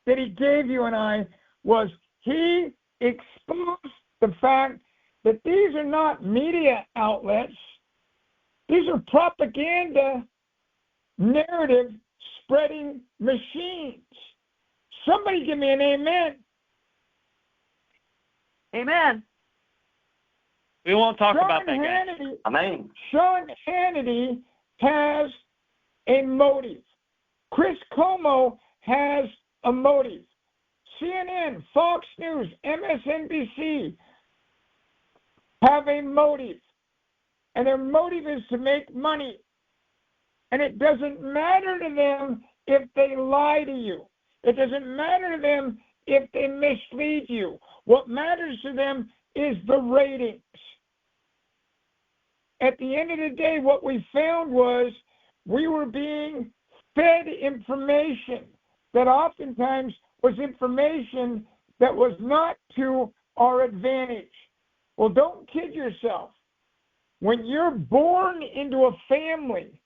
that he gave you and I was he exposed the fact that these are not media outlets. These are propaganda, narrative spreading machines. Somebody give me an amen. Amen. We won't talk about that, guys. Amen. Sean Hannity has a motive. Chris Cuomo has a motive. CNN, Fox News, MSNBC have a motive. And their motive is to make money. And it doesn't matter to them if they lie to you. It doesn't matter to them if they mislead you. What matters to them is the ratings. At the end of the day, what we found was we were being fed information that oftentimes was information that was not to our advantage. Well, don't kid yourself. When you're born into a family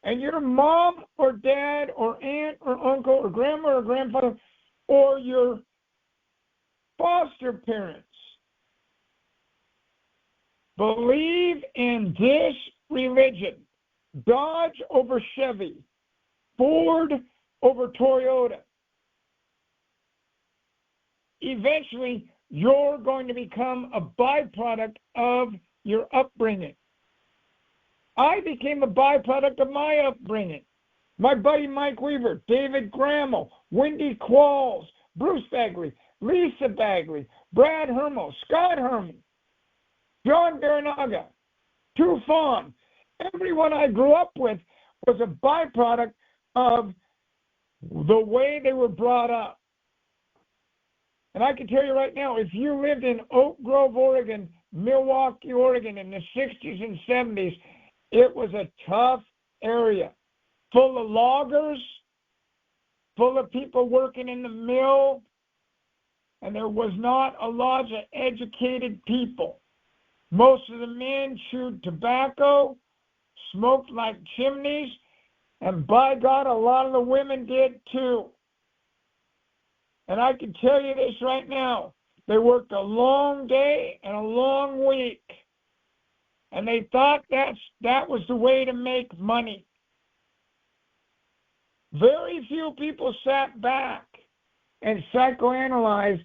and your mom or dad or aunt or uncle or grandma or grandfather or your foster parents believe in this religion, Dodge over Chevy, Ford over Toyota, eventually you're going to become a byproduct of your upbringing. I became a byproduct of my upbringing. My buddy Mike Weaver, David Grammel, Wendy Qualls, Bruce Bagley, Lisa Bagley, Brad Hermel, Scott Herman, John Baranaga, Tufan. Everyone I grew up with was a byproduct of the way they were brought up. And I can tell you right now, if you lived in Oak Grove, Oregon, Milwaukee, Oregon in the 60s and 70s, it was a tough area, full of loggers, full of people working in the mill, and there was not a lot of educated people. Most of the men chewed tobacco, smoked like chimneys, and by God, a lot of the women did too. And I can tell you this right now, they worked a long day and a long week. And they thought that was the way to make money. Very few people sat back and psychoanalyzed,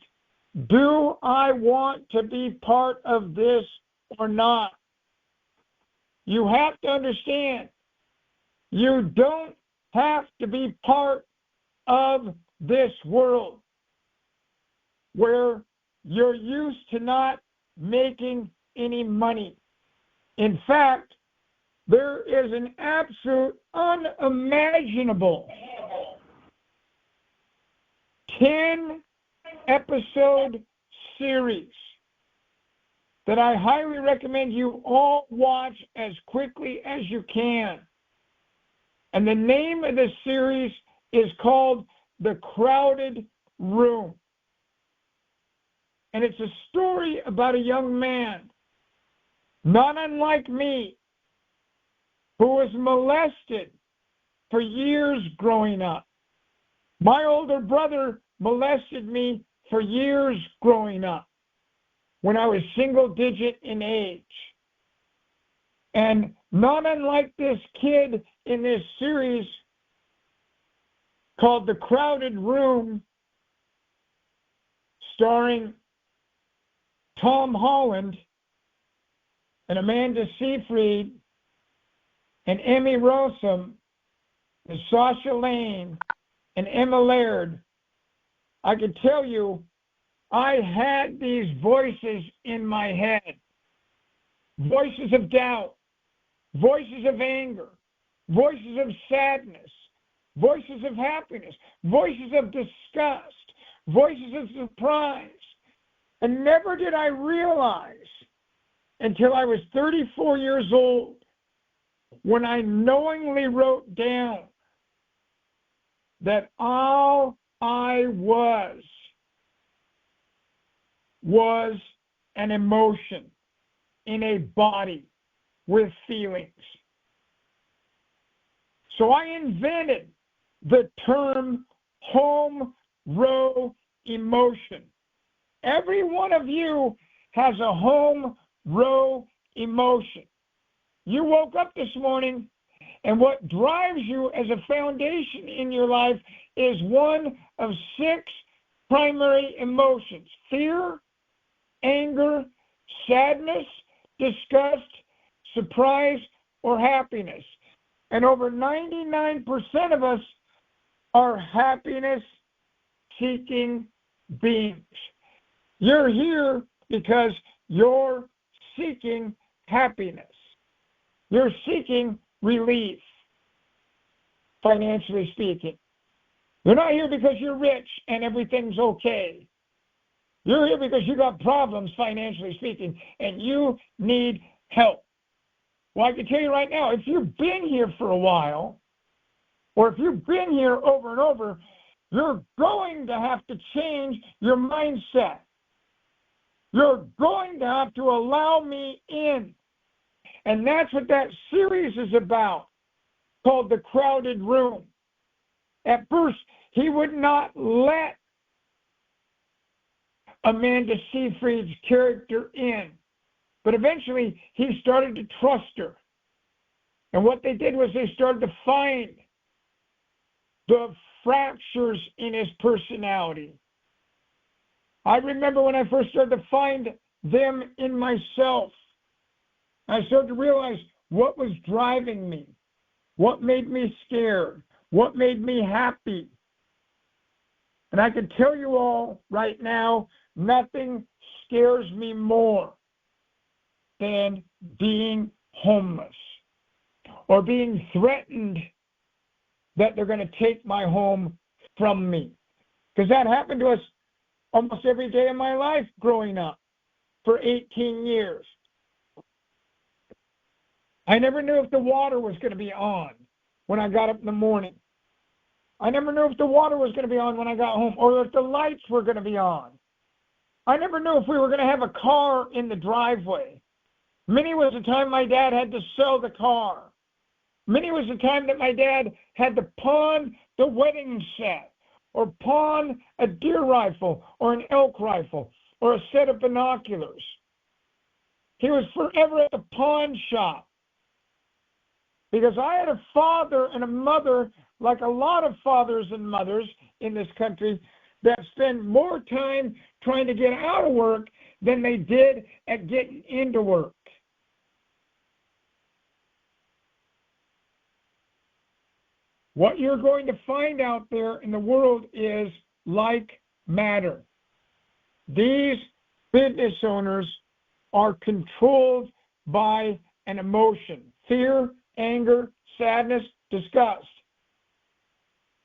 do I want to be part of this or not? You have to understand, you don't have to be part of this world where you're used to not making any money. In fact, there is an absolute unimaginable 10-episode series that I highly recommend you all watch as quickly as you can. And the name of the series is called The Crowded Room. And it's a story about a young man, not unlike me, who was molested for years growing up. My older brother molested me for years growing up when I was single digit in age. And not unlike this kid in this series called The Crowded Room, starring Tom Holland and Amanda Seyfried and Emmy Rossum and Sasha Lane and Emma Laird, I can tell you, I had these voices in my head. Voices of doubt, voices of anger, voices of sadness, voices of happiness, voices of disgust, voices of surprise. And never did I realize until I was 34 years old when I knowingly wrote down that all I was an emotion in a body with feelings. So I invented the term home row emotion. Every one of you has a home row emotion. You woke up this morning, and what drives you as a foundation in your life is one of 6 primary emotions: fear, anger, sadness, disgust, surprise, or happiness. And over 99% of us are happiness-seeking beings. You're here because you're seeking happiness. You're seeking relief, financially speaking. You're not here because you're rich and everything's okay. You're here because you got problems, financially speaking, and you need help. Well, I can tell you right now, if you've been here for a while, or if you've been here over and over, you're going to have to change your mindset. You're going to have to allow me in. And that's what that series is about, called The Crowded Room. At first, he would not let Amanda Seyfried's character in. But eventually, he started to trust her. And what they did was they started to find the fractures in his personality. I remember when I first started to find them in myself. I started to realize what was driving me, what made me scared, what made me happy. And I can tell you all right now, nothing scares me more than being homeless or being threatened that they're going to take my home from me. Because that happened to us almost every day of my life growing up for 18 years. I never knew if the water was going to be on when I got up in the morning. I never knew if the water was going to be on when I got home, or if the lights were going to be on. I never knew if we were going to have a car in the driveway. Many was the time my dad had to sell the car. Many was the time that my dad had to pawn the wedding set, or pawn a deer rifle, or an elk rifle, or a set of binoculars. He was forever at the pawn shop. Because I had a father and a mother like a lot of fathers and mothers in this country that spend more time trying to get out of work than they did at getting into work. What you're going to find out there in the world is like matter. These business owners are controlled by an emotion: fear, anger, sadness, disgust.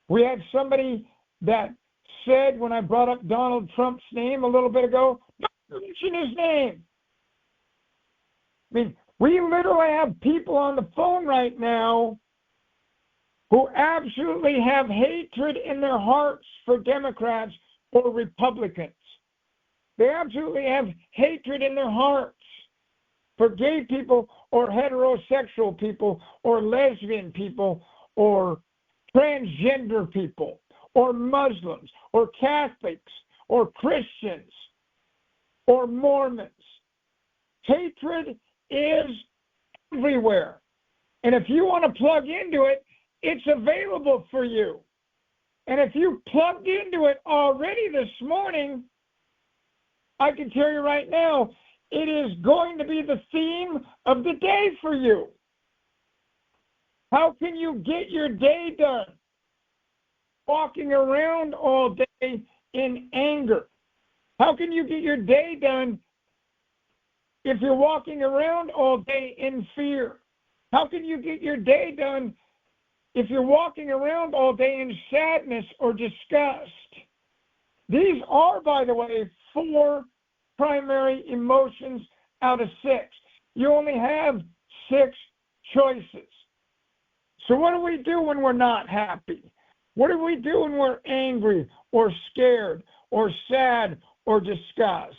We had somebody that said, when I brought up Donald Trump's name a little bit ago, don't mention his name. I mean, we literally have people on the phone right now who absolutely have hatred in their hearts for Democrats or Republicans. They absolutely have hatred in their hearts for gay people or heterosexual people or lesbian people or transgender people or Muslims or Catholics or Christians or Mormons. Hatred is everywhere. And if you want to plug into it, it's available for you. And if you plugged into it already this morning, I can tell you right now, it is going to be the theme of the day for you. How can you get your day done? Walking around all day in anger. How can you get your day done if you're walking around all day in fear? How can you get your day done if you're walking around all day in sadness or disgust? These are, by the way, 4 primary emotions out of 6. You only have 6 choices. So what do we do when we're not happy? What do we do when we're angry or scared or sad or disgust?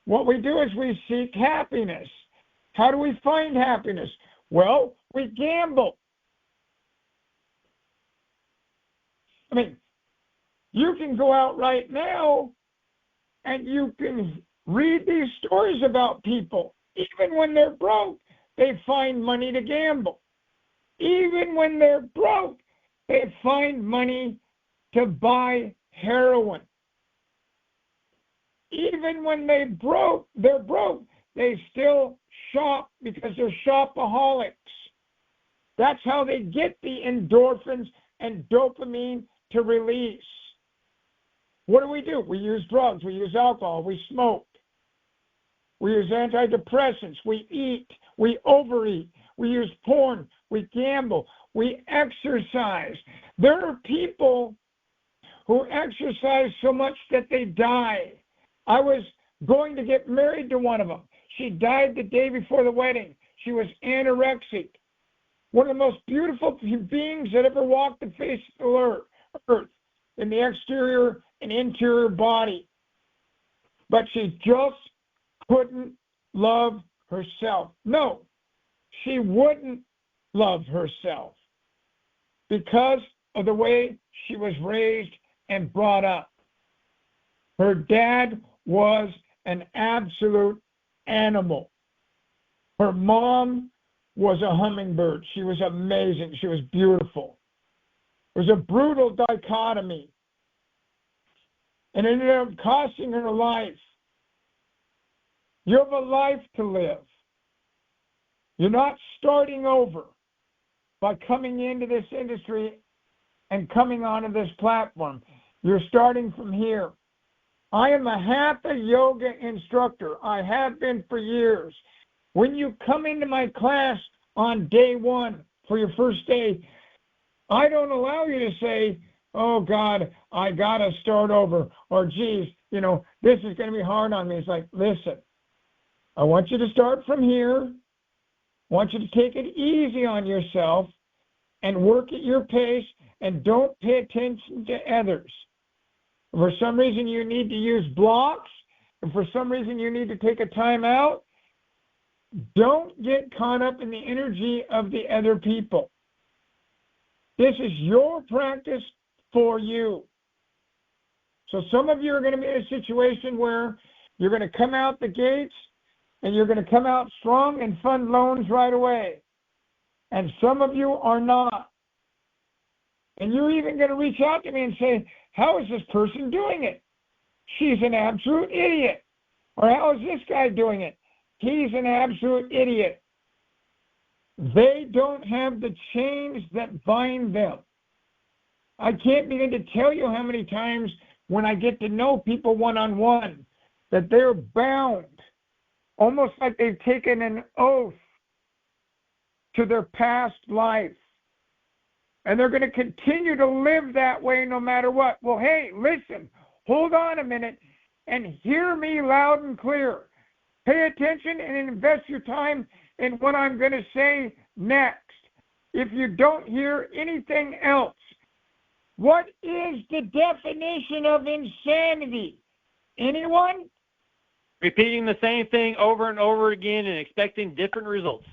What we do is we seek happiness. How do we find happiness? Well, we gamble. I mean, you can go out right now and you can read these stories about people. Even when they're broke, they find money to gamble. Even when they're broke, they find money to buy heroin. Even when they're broke, they still shop because they're shopaholics. That's how they get the endorphins and dopamine to release. What do? We use drugs, we use alcohol, we smoke, we use antidepressants, we eat, we overeat, we use porn, we gamble, we exercise. There are people who exercise so much that they die. I was going to get married to one of them. She died the day before the wedding. She was anorexic. One of the most beautiful beings that ever walked the face of the earth in the exterior and interior body. But she just couldn't love herself. No, she wouldn't love herself because of the way she was raised and brought up. Her dad was an absolute animal. Her mom was a hummingbird. She was amazing. She was beautiful. It was a brutal dichotomy. And it ended up costing her life. You have a life to live. You're not starting over by coming into this industry and coming onto this platform. You're starting from here. I am a hatha yoga instructor. I have been for years. When you come into my class on day 1 for your first day, I don't allow you to say, oh, God, I got to start over, or, geez, this is going to be hard on me. It's like, listen, I want you to start from here. I want you to take it easy on yourself and work at your pace and don't pay attention to others. If for some reason you need to use blocks, and for some reason you need to take a time out, don't get caught up in the energy of the other people. This is your practice for you. So some of you are going to be in a situation where you're going to come out the gates and you're going to come out strong and fund loans right away. And some of you are not. And you're even going to reach out to me and say, how is this person doing it? She's an absolute idiot. Or how is this guy doing it? He's an absolute idiot. They don't have the chains that bind them. I can't begin to tell you how many times when I get to know people one-on-one that they're bound, almost like they've taken an oath to their past life. And they're going to continue to live that way no matter what. Well, hey, listen, hold on a minute and hear me loud and clear. Pay attention and invest your time in what I'm going to say next. If you don't hear anything else, what is the definition of insanity? Anyone? Repeating the same thing over and over again and expecting different results.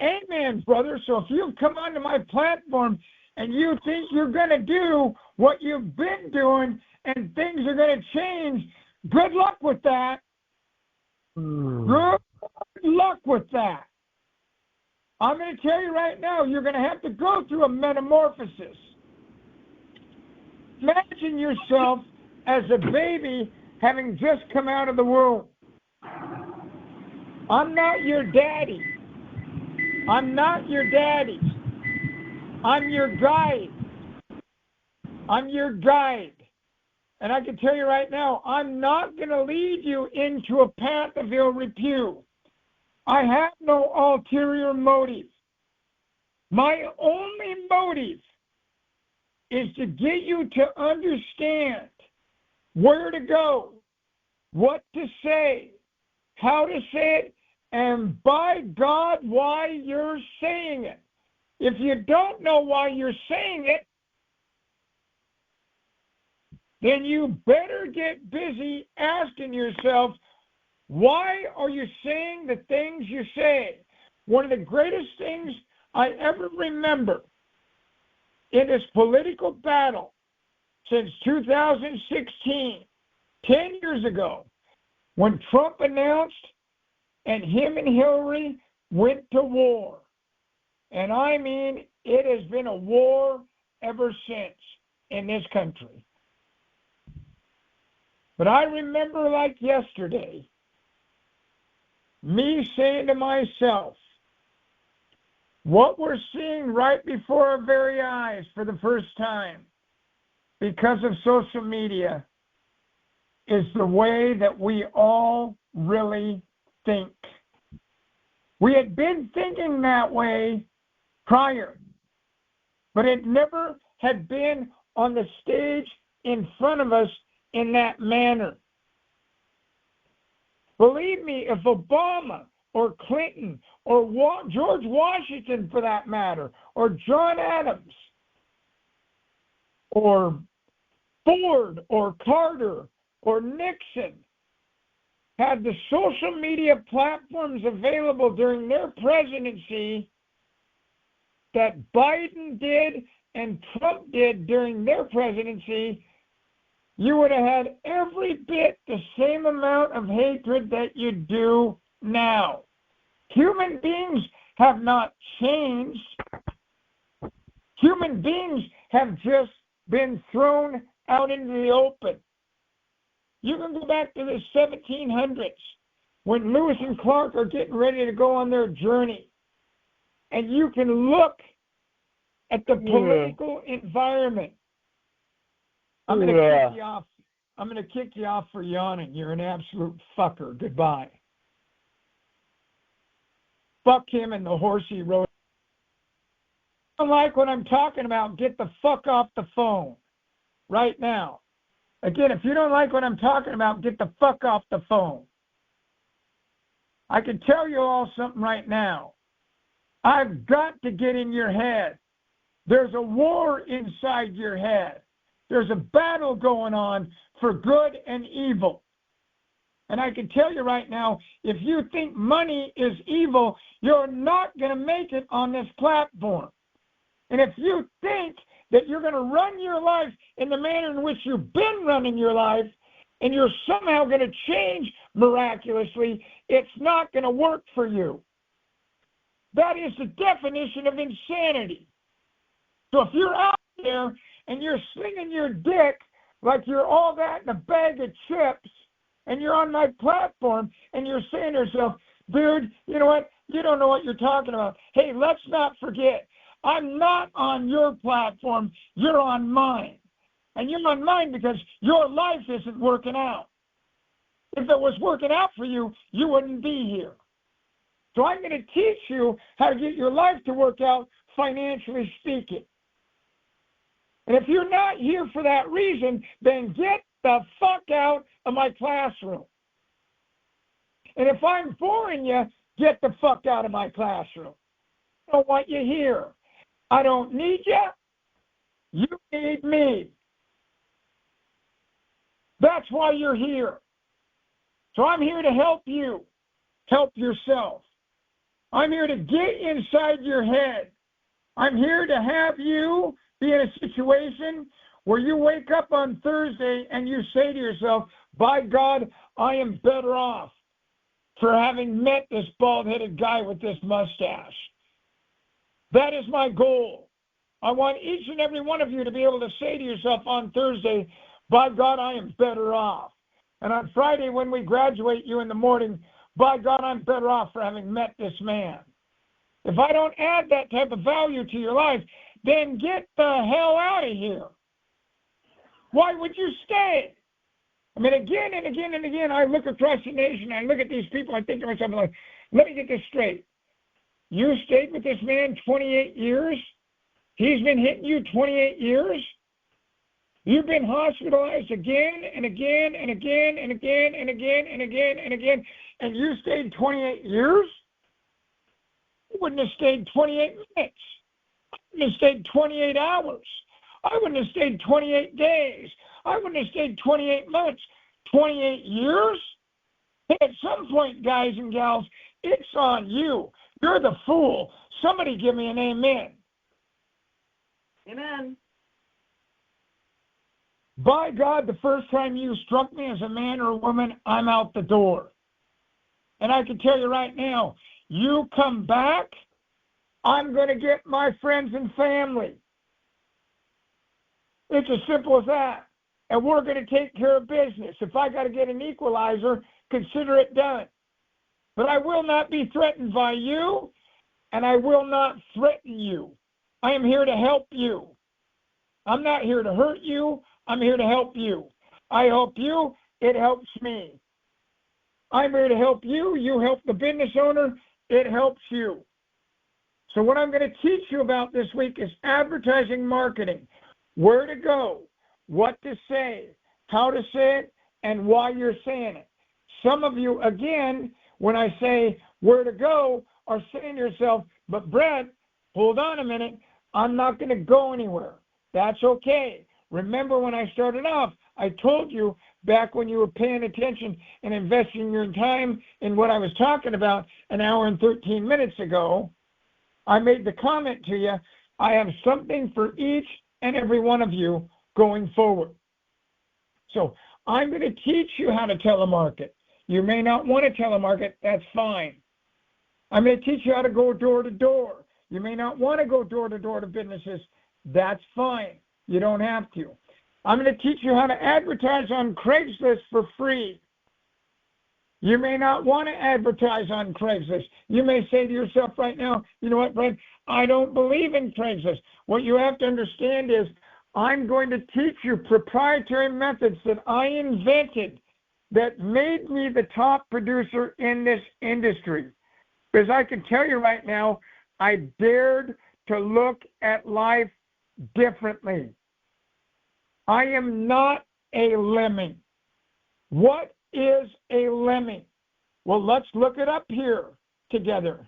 Amen, brother. So if you come onto my platform and you think you're going to do what you've been doing and things are going to change, good luck with that. Good luck with that. I'm going to tell you right now, you're going to have to go through a metamorphosis. Imagine yourself as a baby having just come out of the womb. I'm not your daddy. I'm not your daddy. I'm your guide. I'm your guide. And I can tell you right now, I'm not going to lead you into a path of ill repute. I have no ulterior motive. My only motive is to get you to understand where to go, what to say, how to say it, and by God, why you're saying it. If you don't know why you're saying it, then you better get busy asking yourself, why are you saying the things you say? One of the greatest things I ever remember in this political battle since 2016, 10 years ago, when Trump announced and him and Hillary went to war. And I mean, it has been a war ever since in this country. But I remember like yesterday, me saying to myself, what we're seeing right before our very eyes for the first time because of social media is the way that we all really think. We had been thinking that way prior, but it never had been on the stage in front of us in that manner. Believe me, if Obama or Clinton or George Washington, for that matter, or John Adams or Ford or Carter or Nixon had the social media platforms available during their presidency that Biden did and Trump did during their presidency, you would have had every bit the same amount of hatred that you do now. Human beings have not changed. Human beings have just been thrown out into the open. You can go back to the 1700s when Lewis and Clark are getting ready to go on their journey. And you can look at the political environment. I'm going to kick you off. I'm going to kick you off for yawning. You're an absolute fucker. Goodbye. Fuck him and the horse he rode. If you don't like what I'm talking about, get the fuck off the phone right now. Again, if you don't like what I'm talking about, get the fuck off the phone. I can tell you all something right now. I've got to get in your head. There's a war inside your head. There's a battle going on for good and evil. And I can tell you right now, if you think money is evil, you're not going to make it on this platform. And if you think that you're going to run your life in the manner in which you've been running your life, and you're somehow going to change miraculously, it's not going to work for you. That is the definition of insanity. So if you're out there and you're slinging your dick like you're all that in a bag of chips, and you're on my platform and you're saying to yourself, dude, you know what? You don't know what you're talking about. Hey, let's not forget, I'm not on your platform. You're on mine. And you're on mine because your life isn't working out. If it was working out for you, you wouldn't be here. So I'm going to teach you how to get your life to work out, financially speaking. And if you're not here for that reason, then get the fuck out of my classroom. And if I'm boring you, get the fuck out of my classroom. I don't want you here. I don't need you. You need me. That's why you're here. So I'm here to help you. Help yourself. I'm here to get inside your head. I'm here to have you be in a situation where you wake up on Thursday and you say to yourself, by God, I am better off for having met this bald-headed guy with this mustache. That is my goal. I want each and every one of you to be able to say to yourself on Thursday, by God, I am better off. And on Friday when we graduate you in the morning, by God, I'm better off for having met this man. If I don't add that type of value to your life, then get the hell out of here. Why would you stay? I mean, again and again and again, I look across the nation, I look at these people, I think to myself, like, let me get this straight. You stayed with this man 28 years? He's been hitting you 28 years? You've been hospitalized again and again and again and again and again and again and again, and you stayed 28 years? You wouldn't have stayed 28 minutes. I wouldn't have stayed 28 hours. I wouldn't have stayed 28 days. I wouldn't have stayed 28 months. 28 years? Hey, at some point, guys and gals, it's on you. You're the fool. Somebody give me an amen. Amen. By God, the first time you struck me as a man or a woman, I'm out the door. And I can tell you right now, you come back, I'm going to get my friends and family. It's as simple as that. And we're going to take care of business. If I got to get an equalizer, consider it done. But I will not be threatened by you, and I will not threaten you. I am here to help you. I'm not here to hurt you. I'm here to help you. I help you. It helps me. I'm here to help you. You help the business owner. It helps you. So what I'm going to teach you about this week is advertising marketing. Where to go, what to say, how to say it, and why you're saying it. Some of you, again, when I say where to go, are saying to yourself, but Brett, hold on a minute, I'm not going to go anywhere. That's okay. Remember when I started off, I told you back when you were paying attention and investing your time in what I was talking about an hour and 13 minutes ago, I made the comment to you, I have something for each and every one of you going forward. So I'm going to teach you how to telemarket. You may not want to telemarket, that's fine. I'm going to teach you how to go door to door. You may not want to go door to door to businesses, that's fine. You don't have to. I'm going to teach you how to advertise on Craigslist for free. You may not want to advertise on Craigslist. You may say to yourself right now, you know what, Brent, I don't believe in Craigslist. What you have to understand is I'm going to teach you proprietary methods that I invented that made me the top producer in this industry. Because I can tell you right now, I dared to look at life differently. I am not a lemming. What is a lemming? Well, let's look it up here together.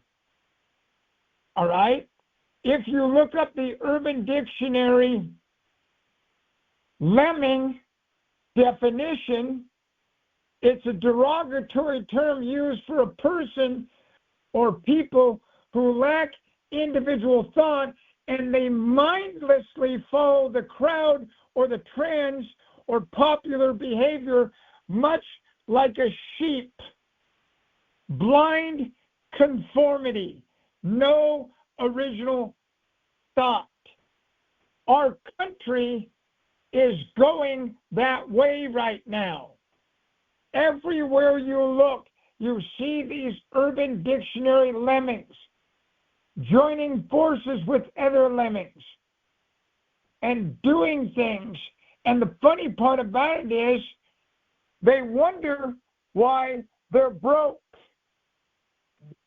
All right? If you look up the Urban Dictionary lemming definition, it's a derogatory term used for a person or people who lack individual thought and they mindlessly follow the crowd or the trends or popular behavior, much like a sheep. Blind conformity, no original thought. our country is going that way right now. Everywhere you look, you see these Urban Dictionary lemmings joining forces with other lemmings and doing things. And the funny part about it is they wonder why they're broke.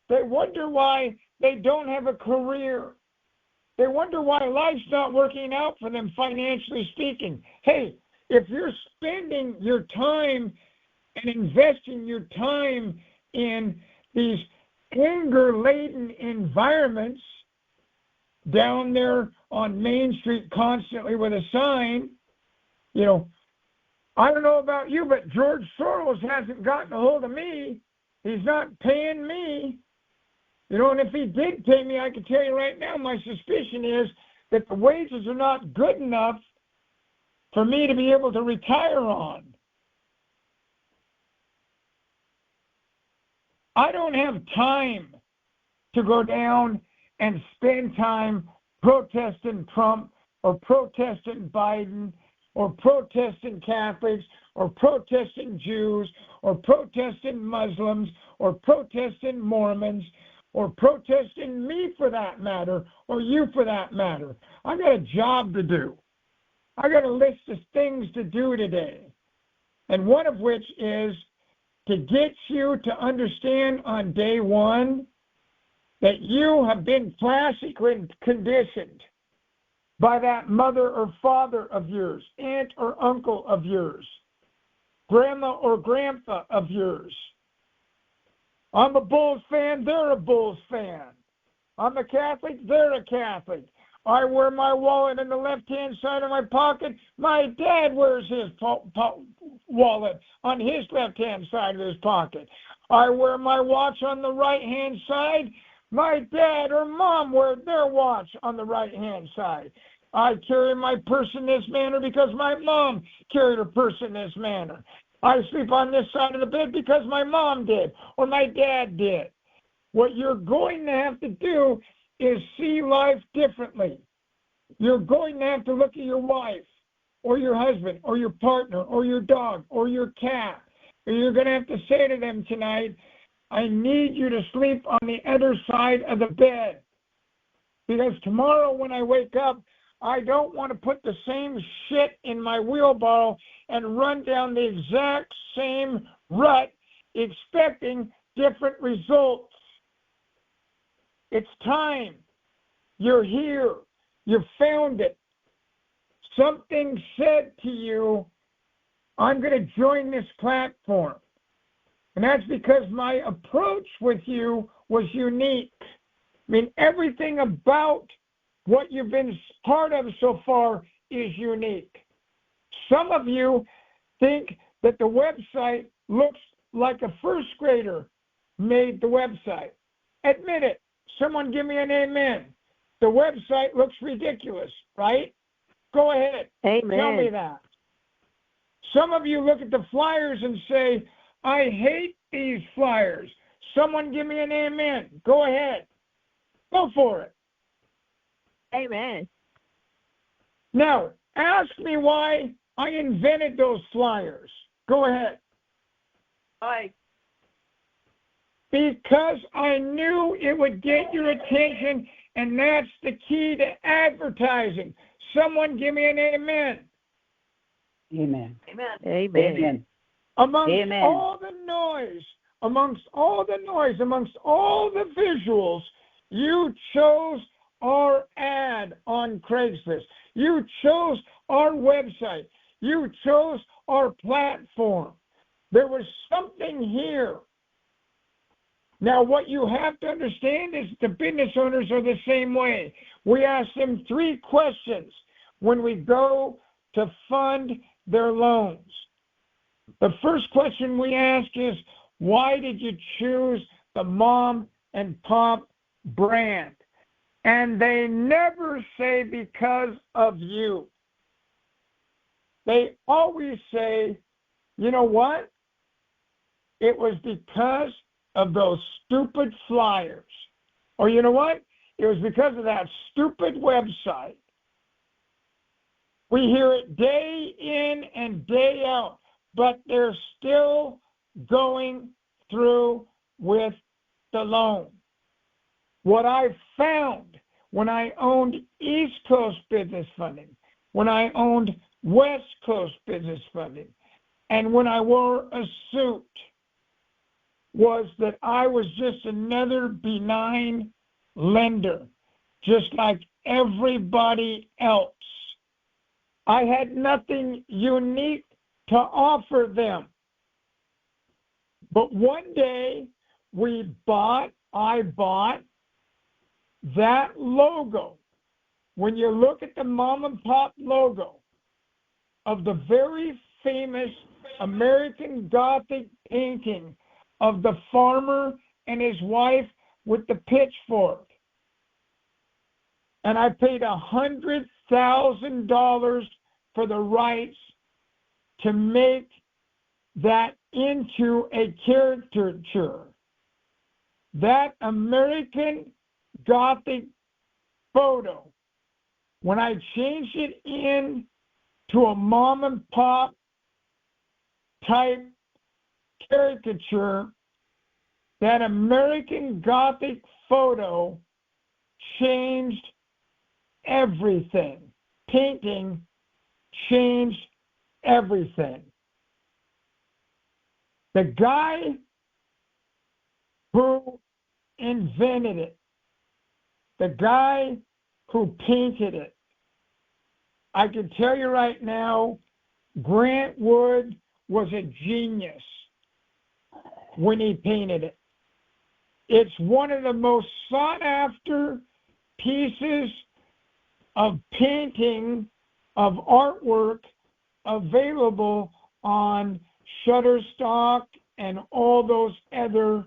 They wonder why they don't have a career. They wonder why life's not working out for them, financially speaking. Hey, if you're spending your time and investing your time in these anger-laden environments down there on Main Street constantly with a sign, you know, I don't know about you, but George Soros hasn't gotten a hold of me. He's not paying me. You know, and if he did pay me, I can tell you right now, my suspicion is that the wages are not good enough for me to be able to retire on. I don't have time to go down and spend time protesting Trump or protesting Biden or protesting Catholics or protesting Jews or protesting Muslims or protesting Mormons or protesting me for that matter or you for that matter. I got a job to do. I got a list of things to do today, and one of which is to get you to understand on day one that you have been classically conditioned by that mother or father of yours, aunt or uncle of yours, grandma or grandpa of yours. I'm a Bulls fan, they're a Bulls fan. I'm a Catholic, they're a Catholic. I wear my wallet in the left-hand side of my pocket. My dad wears his wallet on his left-hand side of his pocket. I wear my watch on the right-hand side. My dad or mom wear their watch on the right-hand side. I carry my purse in this manner because my mom carried her purse in this manner. I sleep on this side of the bed because my mom did or my dad did. What you're going to have to do is see life differently. You're going to have to look at your wife or your husband or your partner or your dog or your cat. And you're going to have to say to them tonight, I need you to sleep on the other side of the bed. Because tomorrow when I wake up, I don't want to put the same shit in my wheelbarrow and run down the exact same rut expecting different results. It's time. You're here. You found it. Something said to you, I'm going to join this platform. And that's because my approach with you was unique. I mean, everything about what you've been part of so far is unique. Some of you think that the website looks like a first grader made the website. Admit it. Someone give me an amen. The website looks ridiculous, right? Go ahead. Amen. Tell me that. Some of you look at the flyers and say, I hate these flyers. Someone give me an amen. Go ahead. Go for it. Amen. Now, ask me why I invented those flyers. Go ahead. Why? Because I knew it would get your attention, and that's the key to advertising. Someone give me an amen. Amen. Amen. Amen. Amen. Amongst Amen. all the noise, amongst all the visuals, you chose our ad on Craigslist. You chose our website. You chose our platform. There was something here. Now, what you have to understand is the business owners are the same way. We ask them 3 questions when we go to fund their loans. The first question we ask is, why did you choose the mom and pop brand? And they never say because of you. They always say, you know what? It was because of those stupid flyers. Or you know what? It was because of that stupid website. We hear it day in and day out, but they're still going through with the loan. What I found when I owned East Coast Business Funding, when I owned West Coast Business Funding, and when I wore a suit, was that I was just another benign lender, just like everybody else. I had nothing unique to offer them. But one day I bought that logo. When you look at the mom and pop logo of the very famous American Gothic painting of the farmer and his wife with the pitchfork, and I paid $100,000 for the rights to make that into a caricature. That American Gothic photo, when I changed it in to a mom and pop type caricature, that American Gothic photo changed everything. Painting changed everything. The guy who invented it, the guy who painted it, I can tell you right now, Grant Wood was a genius when he painted it. It's one of the most sought after pieces of painting, of artwork available on Shutterstock and all those other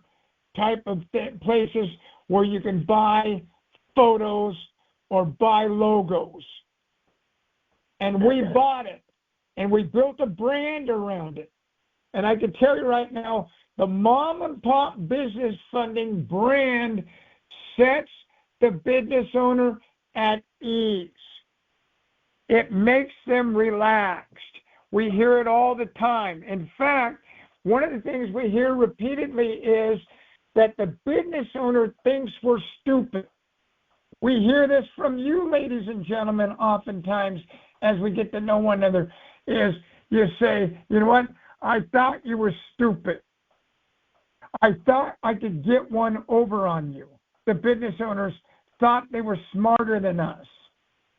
type of places where you can buy photos or buy logos. And we bought it, and we built a brand around it. And I can tell you right now, the Mom and Pop Business Funding brand sets the business owner at ease. It makes them relaxed. We hear it all the time. In fact, one of the things we hear repeatedly is that the business owner thinks we're stupid. We hear this from you, ladies and gentlemen, oftentimes as we get to know one another, is you say, you know what, I thought you were stupid. I thought I could get one over on you. The business owners thought they were smarter than us.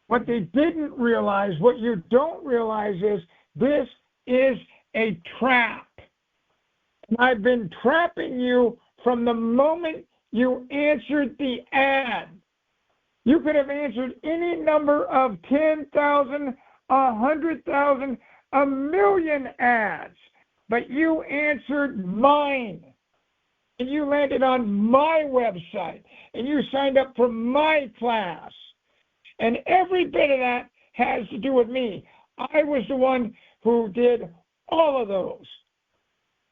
What they didn't realize, what you don't realize is this is a trap. And I've been trapping you from the moment you answered the ad. You could have answered any number of 10,000, 100,000, 1,000,000 ads, but you answered mine. And you landed on my website, and you signed up for my class. And every bit of that has to do with me. I was the one who did all of those.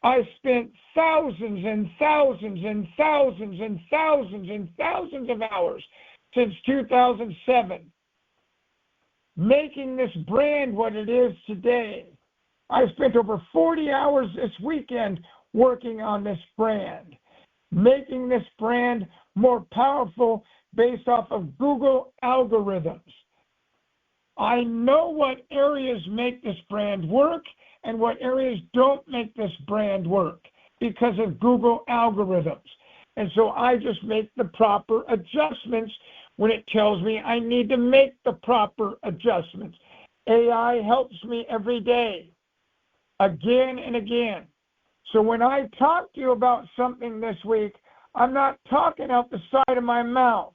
I spent thousands and thousands and thousands and thousands and thousands of hours since 2007 making this brand what it is today. I spent over 40 hours this weekend working on this brand, making this brand more powerful based off of Google algorithms. I know what areas make this brand work and what areas don't make this brand work because of Google algorithms. And so I just make the proper adjustments when it tells me I need to make the proper adjustments. AI helps me every day, again and again. So when I talk to you about something this week, I'm not talking out the side of my mouth.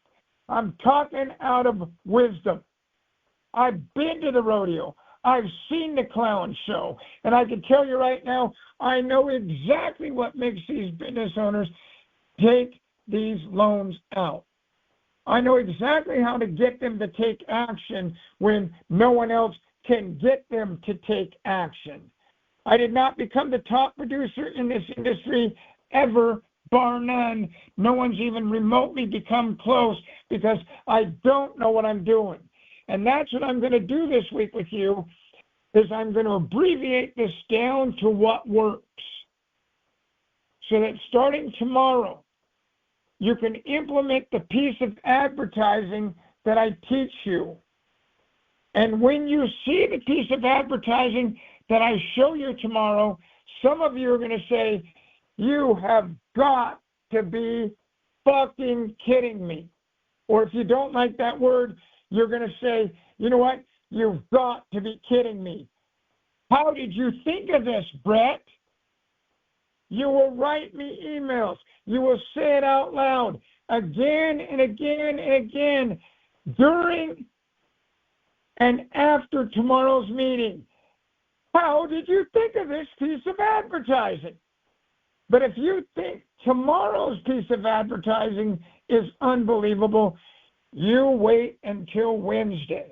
I'm talking out of wisdom. I've been to the rodeo. I've seen the clown show. And I can tell you right now, I know exactly what makes these business owners take these loans out. I know exactly how to get them to take action when no one else can get them to take action. I did not become the top producer in this industry ever, bar none. No one's even remotely become close because I don't know what I'm doing. And that's what I'm going to do this week with you, is I'm going to abbreviate this down to what works. So that starting tomorrow, you can implement the piece of advertising that I teach you. And when you see the piece of advertising that I show you tomorrow, some of you are going to say, you have got to be fucking kidding me. Or if you don't like that word, you're going to say, you know what? You've got to be kidding me. How did you think of this, Brett? You will write me emails. You will say it out loud again and again and again during and after tomorrow's meeting. How did you think of this piece of advertising? But if you think tomorrow's piece of advertising is unbelievable, you wait until Wednesday.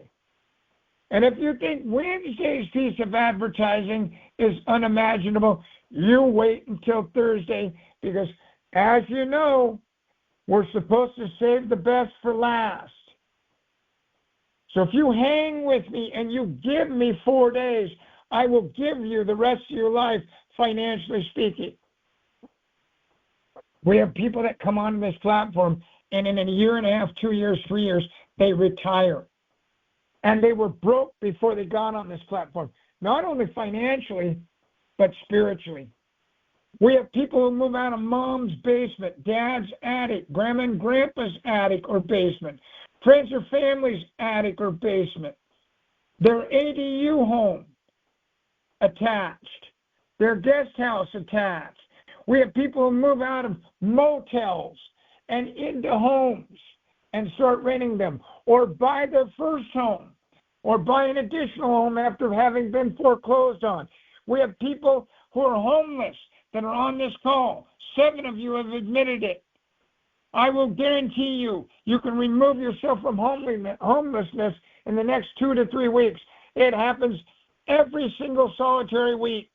And if you think Wednesday's piece of advertising is unimaginable, you wait until Thursday, because as you know, we're supposed to save the best for last. So if you hang with me and you give me 4 days, I will give you the rest of your life, financially speaking. We have people that come on this platform, and in a year and a half, 2 years, 3 years, they retire. And they were broke before they got on this platform, not only financially, but spiritually. We have people who move out of mom's basement, dad's attic, grandma and grandpa's attic or basement, friends or family's attic or basement, their ADU home attached, their guest house attached. We have people who move out of motels and into homes and start renting them, or buy their first home, or buy an additional home after having been foreclosed on. We have people who are homeless that are on this call. 7 of you have admitted it. I will guarantee you, you can remove yourself from homelessness in the next 2 to 3 weeks. It happens every single solitary week.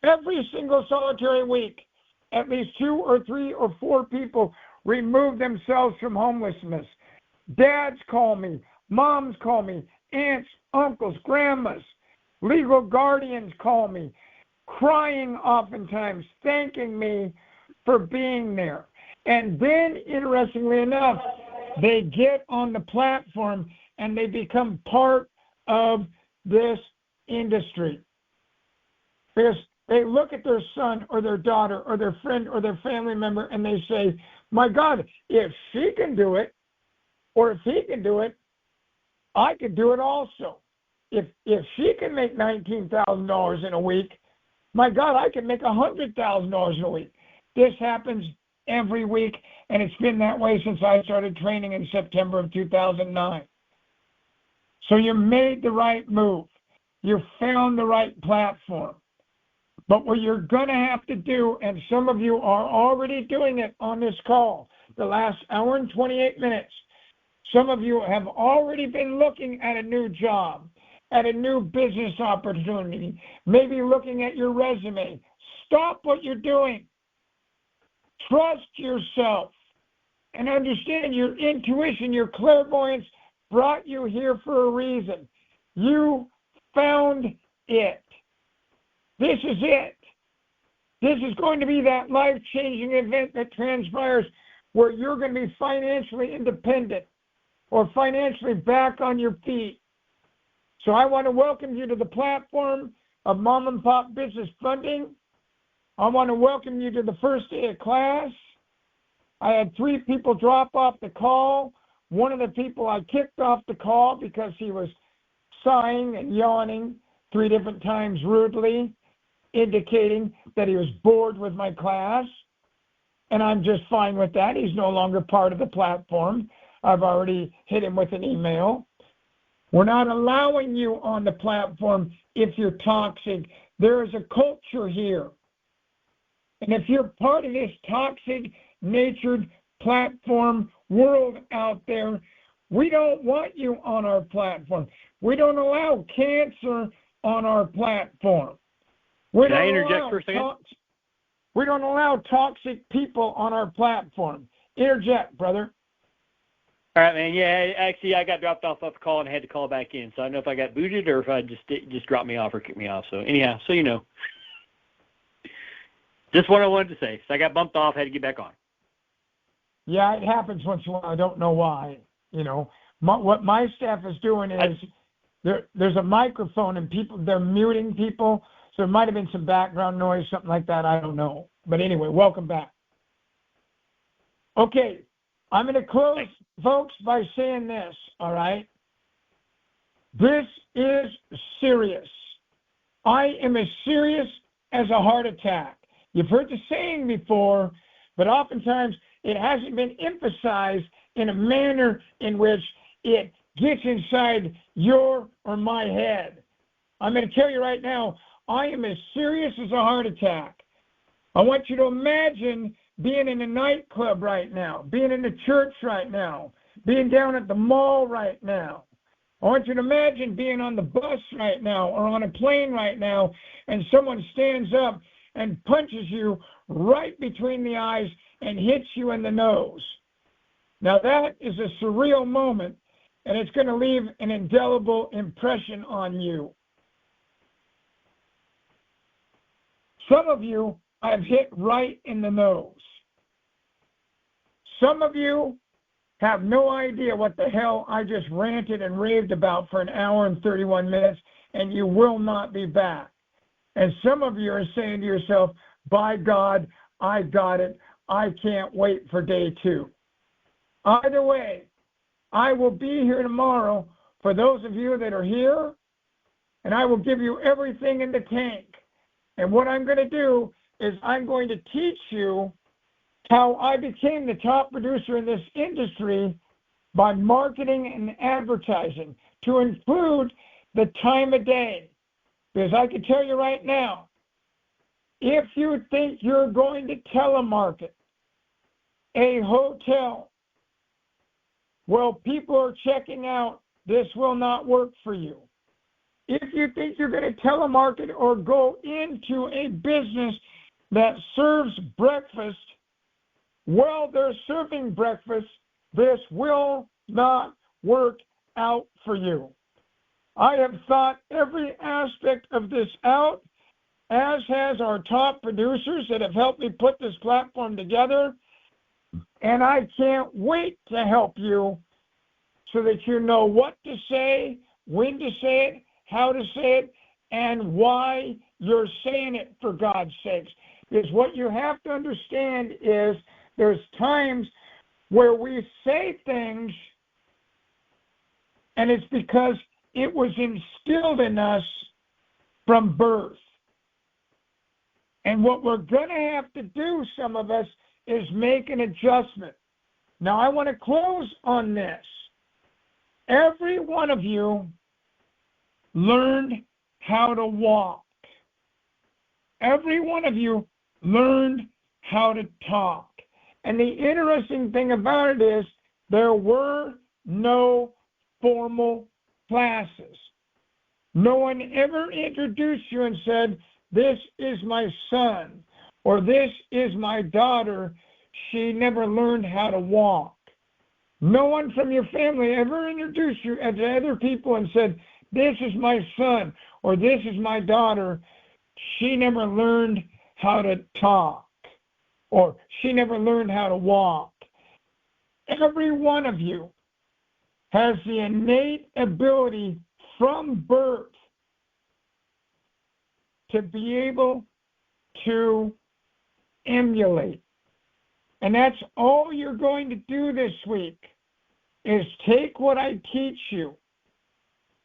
Every single solitary week, at least 2 or 3 or 4 people remove themselves from homelessness. Dads call me, moms call me, aunts, uncles, grandmas, legal guardians call me, crying oftentimes, thanking me for being there. And then, interestingly enough, they get on the platform and they become part of this industry. Because they look at their son or their daughter or their friend or their family member and they say, my God, if she can do it, or if he can do it, I could do it also. If she can make $19,000 in a week, my God, I can make $100,000 in a week. This happens every week, and it's been that way since I started training in September of 2009. So you made the right move. You found the right platform. But what you're going to have to do, and some of you are already doing it on this call, the last hour and 28 minutes, some of you have already been looking at a new job, at a new business opportunity, maybe looking at your resume. Stop what you're doing. Trust yourself and understand your intuition, your clairvoyance brought you here for a reason. You found it. This is it. This is going to be that life-changing event that transpires where you're going to be financially independent or financially back on your feet. So I want to welcome you to the platform of Mom and Pop Business Funding. I want to welcome you to the first day of class. I had 3 people drop off the call. One of the people I kicked off the call because he was sighing and yawning 3 different times rudely, indicating that he was bored with my class. And I'm just fine with that. He's no longer part of the platform. I've already hit him with an email. We're not allowing you on the platform if you're toxic. There is a culture here. And if you're part of this toxic-natured platform world out there, we don't want you on our platform. We don't allow cancer on our platform. Can I interject for a second? We don't allow toxic people on our platform. Interject, brother. All right, man. Yeah, actually, I got dropped off the call and had to call back in. So I don't know if I got booted or if I just dropped me off or kicked me off. So anyhow, so you know. Just what I wanted to say. So I got bumped off, had to get back on. Yeah, it happens once in a while. I don't know why. You know, what my staff is doing is there's a microphone and they're muting people. So there might have been some background noise, something like that. I don't know. But anyway, welcome back. Okay, I'm going to close, folks, by saying this, all right? This is serious. I am as serious as a heart attack. You've heard the saying before, but oftentimes it hasn't been emphasized in a manner in which it gets inside your or my head. I'm going to tell you right now, I am as serious as a heart attack. I want you to imagine being in a nightclub right now, being in a church right now, being down at the mall right now. I want you to imagine being on the bus right now or on a plane right now, and someone stands up and punches you right between the eyes and hits you in the nose. Now that is a surreal moment, and it's going to leave an indelible impression on you. Some of you I've hit right in the nose. Some of you have no idea what the hell I just ranted and raved about for an hour and 31 minutes, and you will not be back. And some of you are saying to yourself, by God, I got it. I can't wait for day 2. Either way, I will be here tomorrow for those of you that are here, and I will give you everything in the tank. And what I'm going to do is I'm going to teach you how I became the top producer in this industry by marketing and advertising, to include the time of day. Because I can tell you right now, if you think you're going to telemarket a hotel, well, people are checking out, this will not work for you. If you think you're going to telemarket or go into a business that serves breakfast, well, they're serving breakfast, this will not work out for you. I have thought every aspect of this out, as has our top producers that have helped me put this platform together, and I can't wait to help you so that you know what to say, when to say it, how to say it, and why you're saying it, for God's sakes. Because what you have to understand is there's times where we say things and it's because it was instilled in us from birth. And what we're going to have to do, some of us, is make an adjustment. Now, I want to close on this. Every one of you learned how to walk. Every one of you learned how to talk. And the interesting thing about it is there were no formal classes. No one ever introduced you and said, this is my son, or this is my daughter. She never learned how to walk. No one from your family ever introduced you to other people and said, this is my son, or this is my daughter. She never learned how to talk, or she never learned how to walk. Every one of you has the innate ability from birth to be able to emulate. And that's all you're going to do this week, is take what I teach you,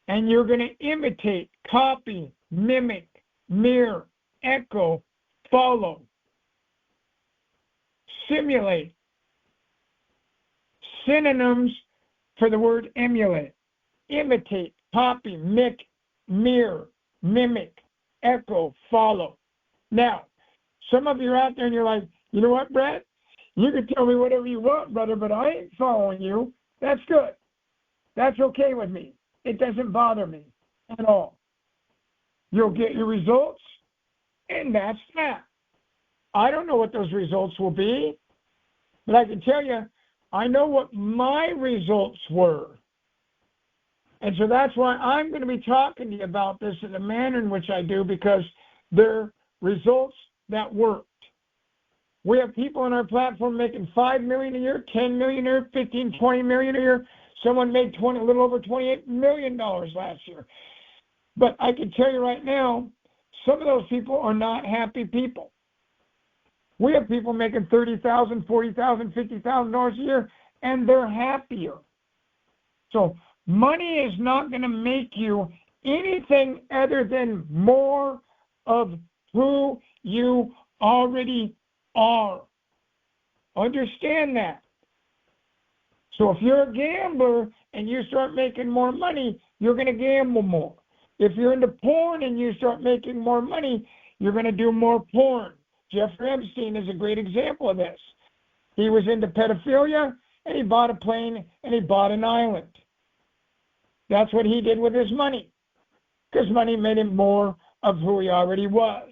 and you're going to imitate, copy, mimic, mirror, echo, follow, simulate. Synonyms for the word emulate: imitate, copy, mirror, mimic, echo, follow. Now, some of you are out there and you're like, you know what, Brett? You can tell me whatever you want, brother, but I ain't following you. That's good. That's okay with me. It doesn't bother me at all. You'll get your results, and that's that. I don't know what those results will be, but I can tell you, I know what my results were. And so that's why I'm going to be talking to you about this in the manner in which I do, because they're results that worked. We have people on our platform making $5 million a year, $10 million a year, $15, $20 million a year. Someone made a little over $28 million last year. But I can tell you right now, some of those people are not happy people. We have people making $30,000, $40,000, $50,000 a year, and they're happier. So money is not going to make you anything other than more of who you already are. Understand that. So if you're a gambler and you start making more money, you're going to gamble more. If you're into porn and you start making more money, you're going to do more porn. Jeffrey Epstein is a great example of this. He was into pedophilia, and he bought a plane, and he bought an island. That's what he did with his money, because money made him more of who he already was.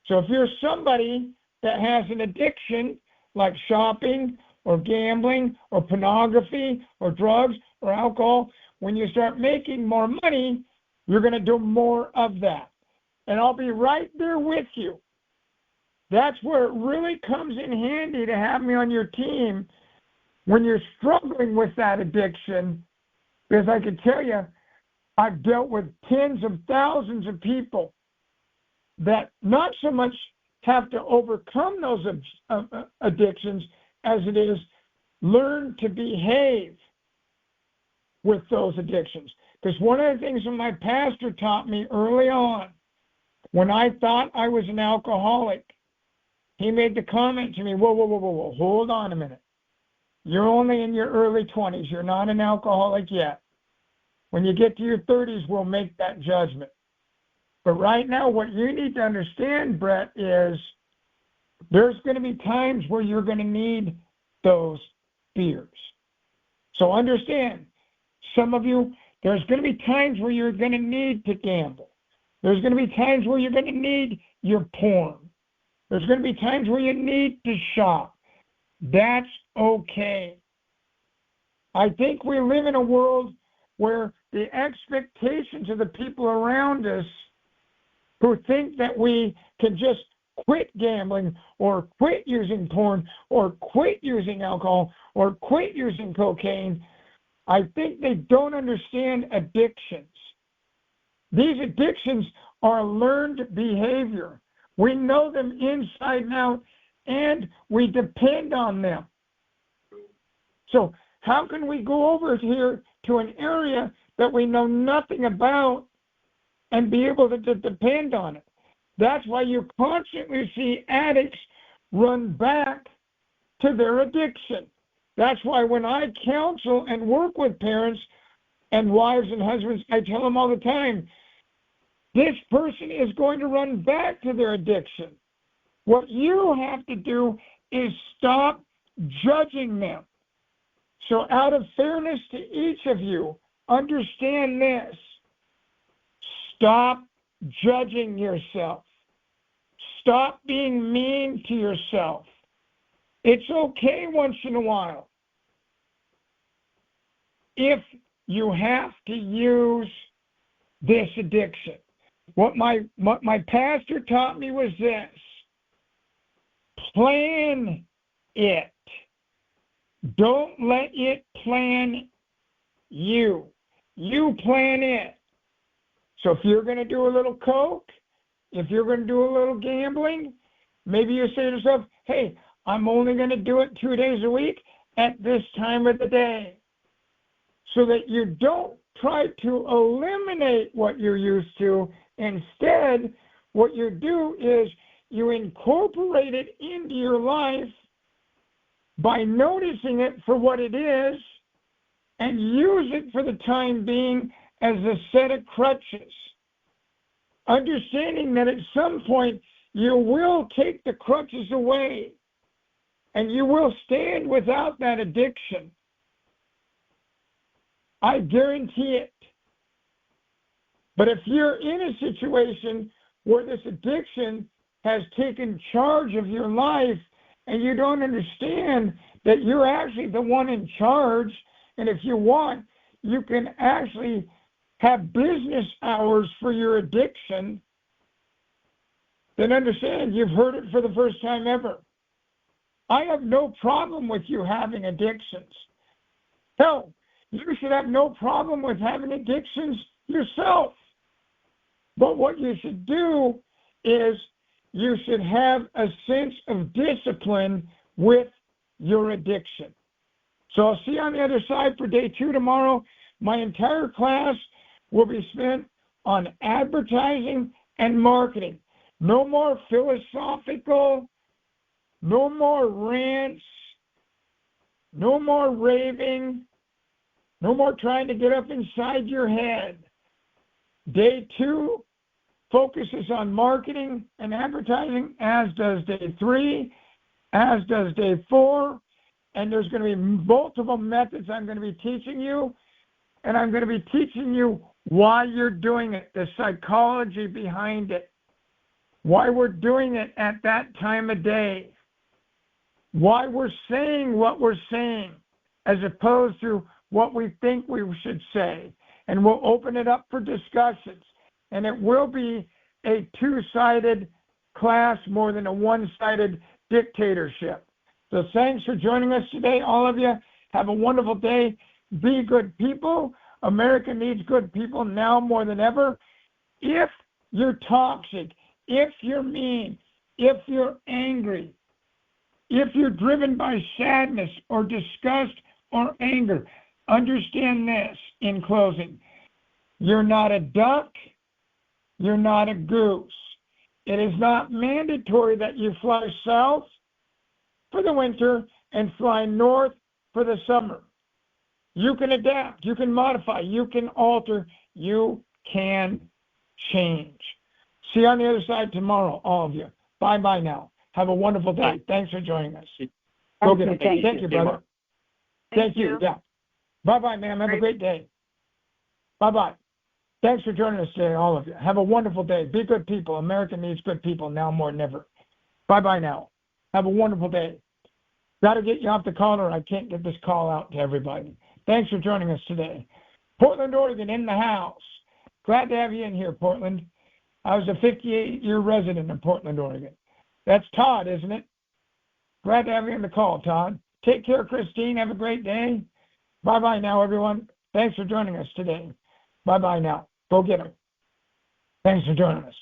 So if you're somebody that has an addiction like shopping or gambling or pornography or drugs or alcohol, when you start making more money, you're going to do more of that. And I'll be right there with you. That's where it really comes in handy to have me on your team when you're struggling with that addiction, because I can tell you, I've dealt with tens of thousands of people that not so much have to overcome those addictions as it is learn to behave with those addictions. Because one of the things that my pastor taught me early on, when I thought I was an alcoholic, he made the comment to me, whoa, hold on a minute. You're only in your early 20s. You're not an alcoholic yet. When you get to your 30s, we'll make that judgment. But right now, what you need to understand, Brett, is there's going to be times where you're going to need those beers. So understand, some of you, there's going to be times where you're going to need to gamble. There's going to be times where you're going to need your porn. There's going to be times where you need to shop. That's okay. I think we live in a world where the expectations of the people around us who think that we can just quit gambling or quit using porn or quit using alcohol or quit using cocaine, I think they don't understand addictions. These addictions are learned behavior. We know them inside and out, and we depend on them. So how can we go over here to an area that we know nothing about and be able to depend on it? That's why you constantly see addicts run back to their addiction. That's why when I counsel and work with parents and wives and husbands, I tell them all the time, this person is going to run back to their addiction. What you have to do is stop judging them. So out of fairness to each of you, understand this. Stop judging yourself. Stop being mean to yourself. It's okay once in a while. If you have to use this addiction. What my pastor taught me was this. Plan it. Don't let it plan you. You plan it. So if you're going to do a little coke, if you're going to do a little gambling, maybe you say to yourself, hey, I'm only going to do it 2 days a week at this time of the day. So that you don't try to eliminate what you're used to. Instead, what you do is you incorporate it into your life by noticing it for what it is and use it for the time being as a set of crutches. Understanding that at some point you will take the crutches away and you will stand without that addiction. I guarantee it. But if you're in a situation where this addiction has taken charge of your life and you don't understand that you're actually the one in charge, and if you want, you can actually have business hours for your addiction, then understand you've heard it for the first time ever. I have no problem with you having addictions. Hell, you should have no problem with having addictions yourself. But what you should do is you should have a sense of discipline with your addiction. So I'll see you on the other side for day 2 tomorrow. My entire class will be spent on advertising and marketing. No more philosophical, no more rants, no more raving, no more trying to get up inside your head. Day 2 focuses on marketing and advertising, as does day 3, as does day 4, and there's going to be multiple methods I'm going to be teaching you, and I'm going to be teaching you why you're doing it, the psychology behind it, why we're doing it at that time of day, why we're saying what we're saying, as opposed to what we think we should say. And we'll open it up for discussions. And it will be a 2-sided class more than a 1-sided dictatorship. So thanks for joining us today, all of you. Have a wonderful day. Be good people. America needs good people now more than ever. If you're toxic, if you're mean, if you're angry, if you're driven by sadness or disgust or anger, understand this in closing. You're not a duck. You're not a goose. It is not mandatory that you fly south for the winter and fly north for the summer. You can adapt. You can modify. You can alter. You can change. See you on the other side tomorrow, all of you. Bye-bye now. Have a wonderful day. Bye. Thanks for joining us. Go get it. Thank you, brother. Thank you. Yeah. Bye-bye, ma'am. Have a great day. Bye-bye. Thanks for joining us today, all of you. Have a wonderful day. Be good people. America needs good people now more than ever. Bye-bye now. Have a wonderful day. Got to get you off the call or I can't get this call out to everybody. Thanks for joining us today. Portland, Oregon in the house. Glad to have you in here, Portland. I was a 58-year resident of Portland, Oregon. That's Todd, isn't it? Glad to have you on the call, Todd. Take care, Christine. Have a great day. Bye-bye now, everyone. Thanks for joining us today. Bye-bye now. Go get them. Thanks for joining us.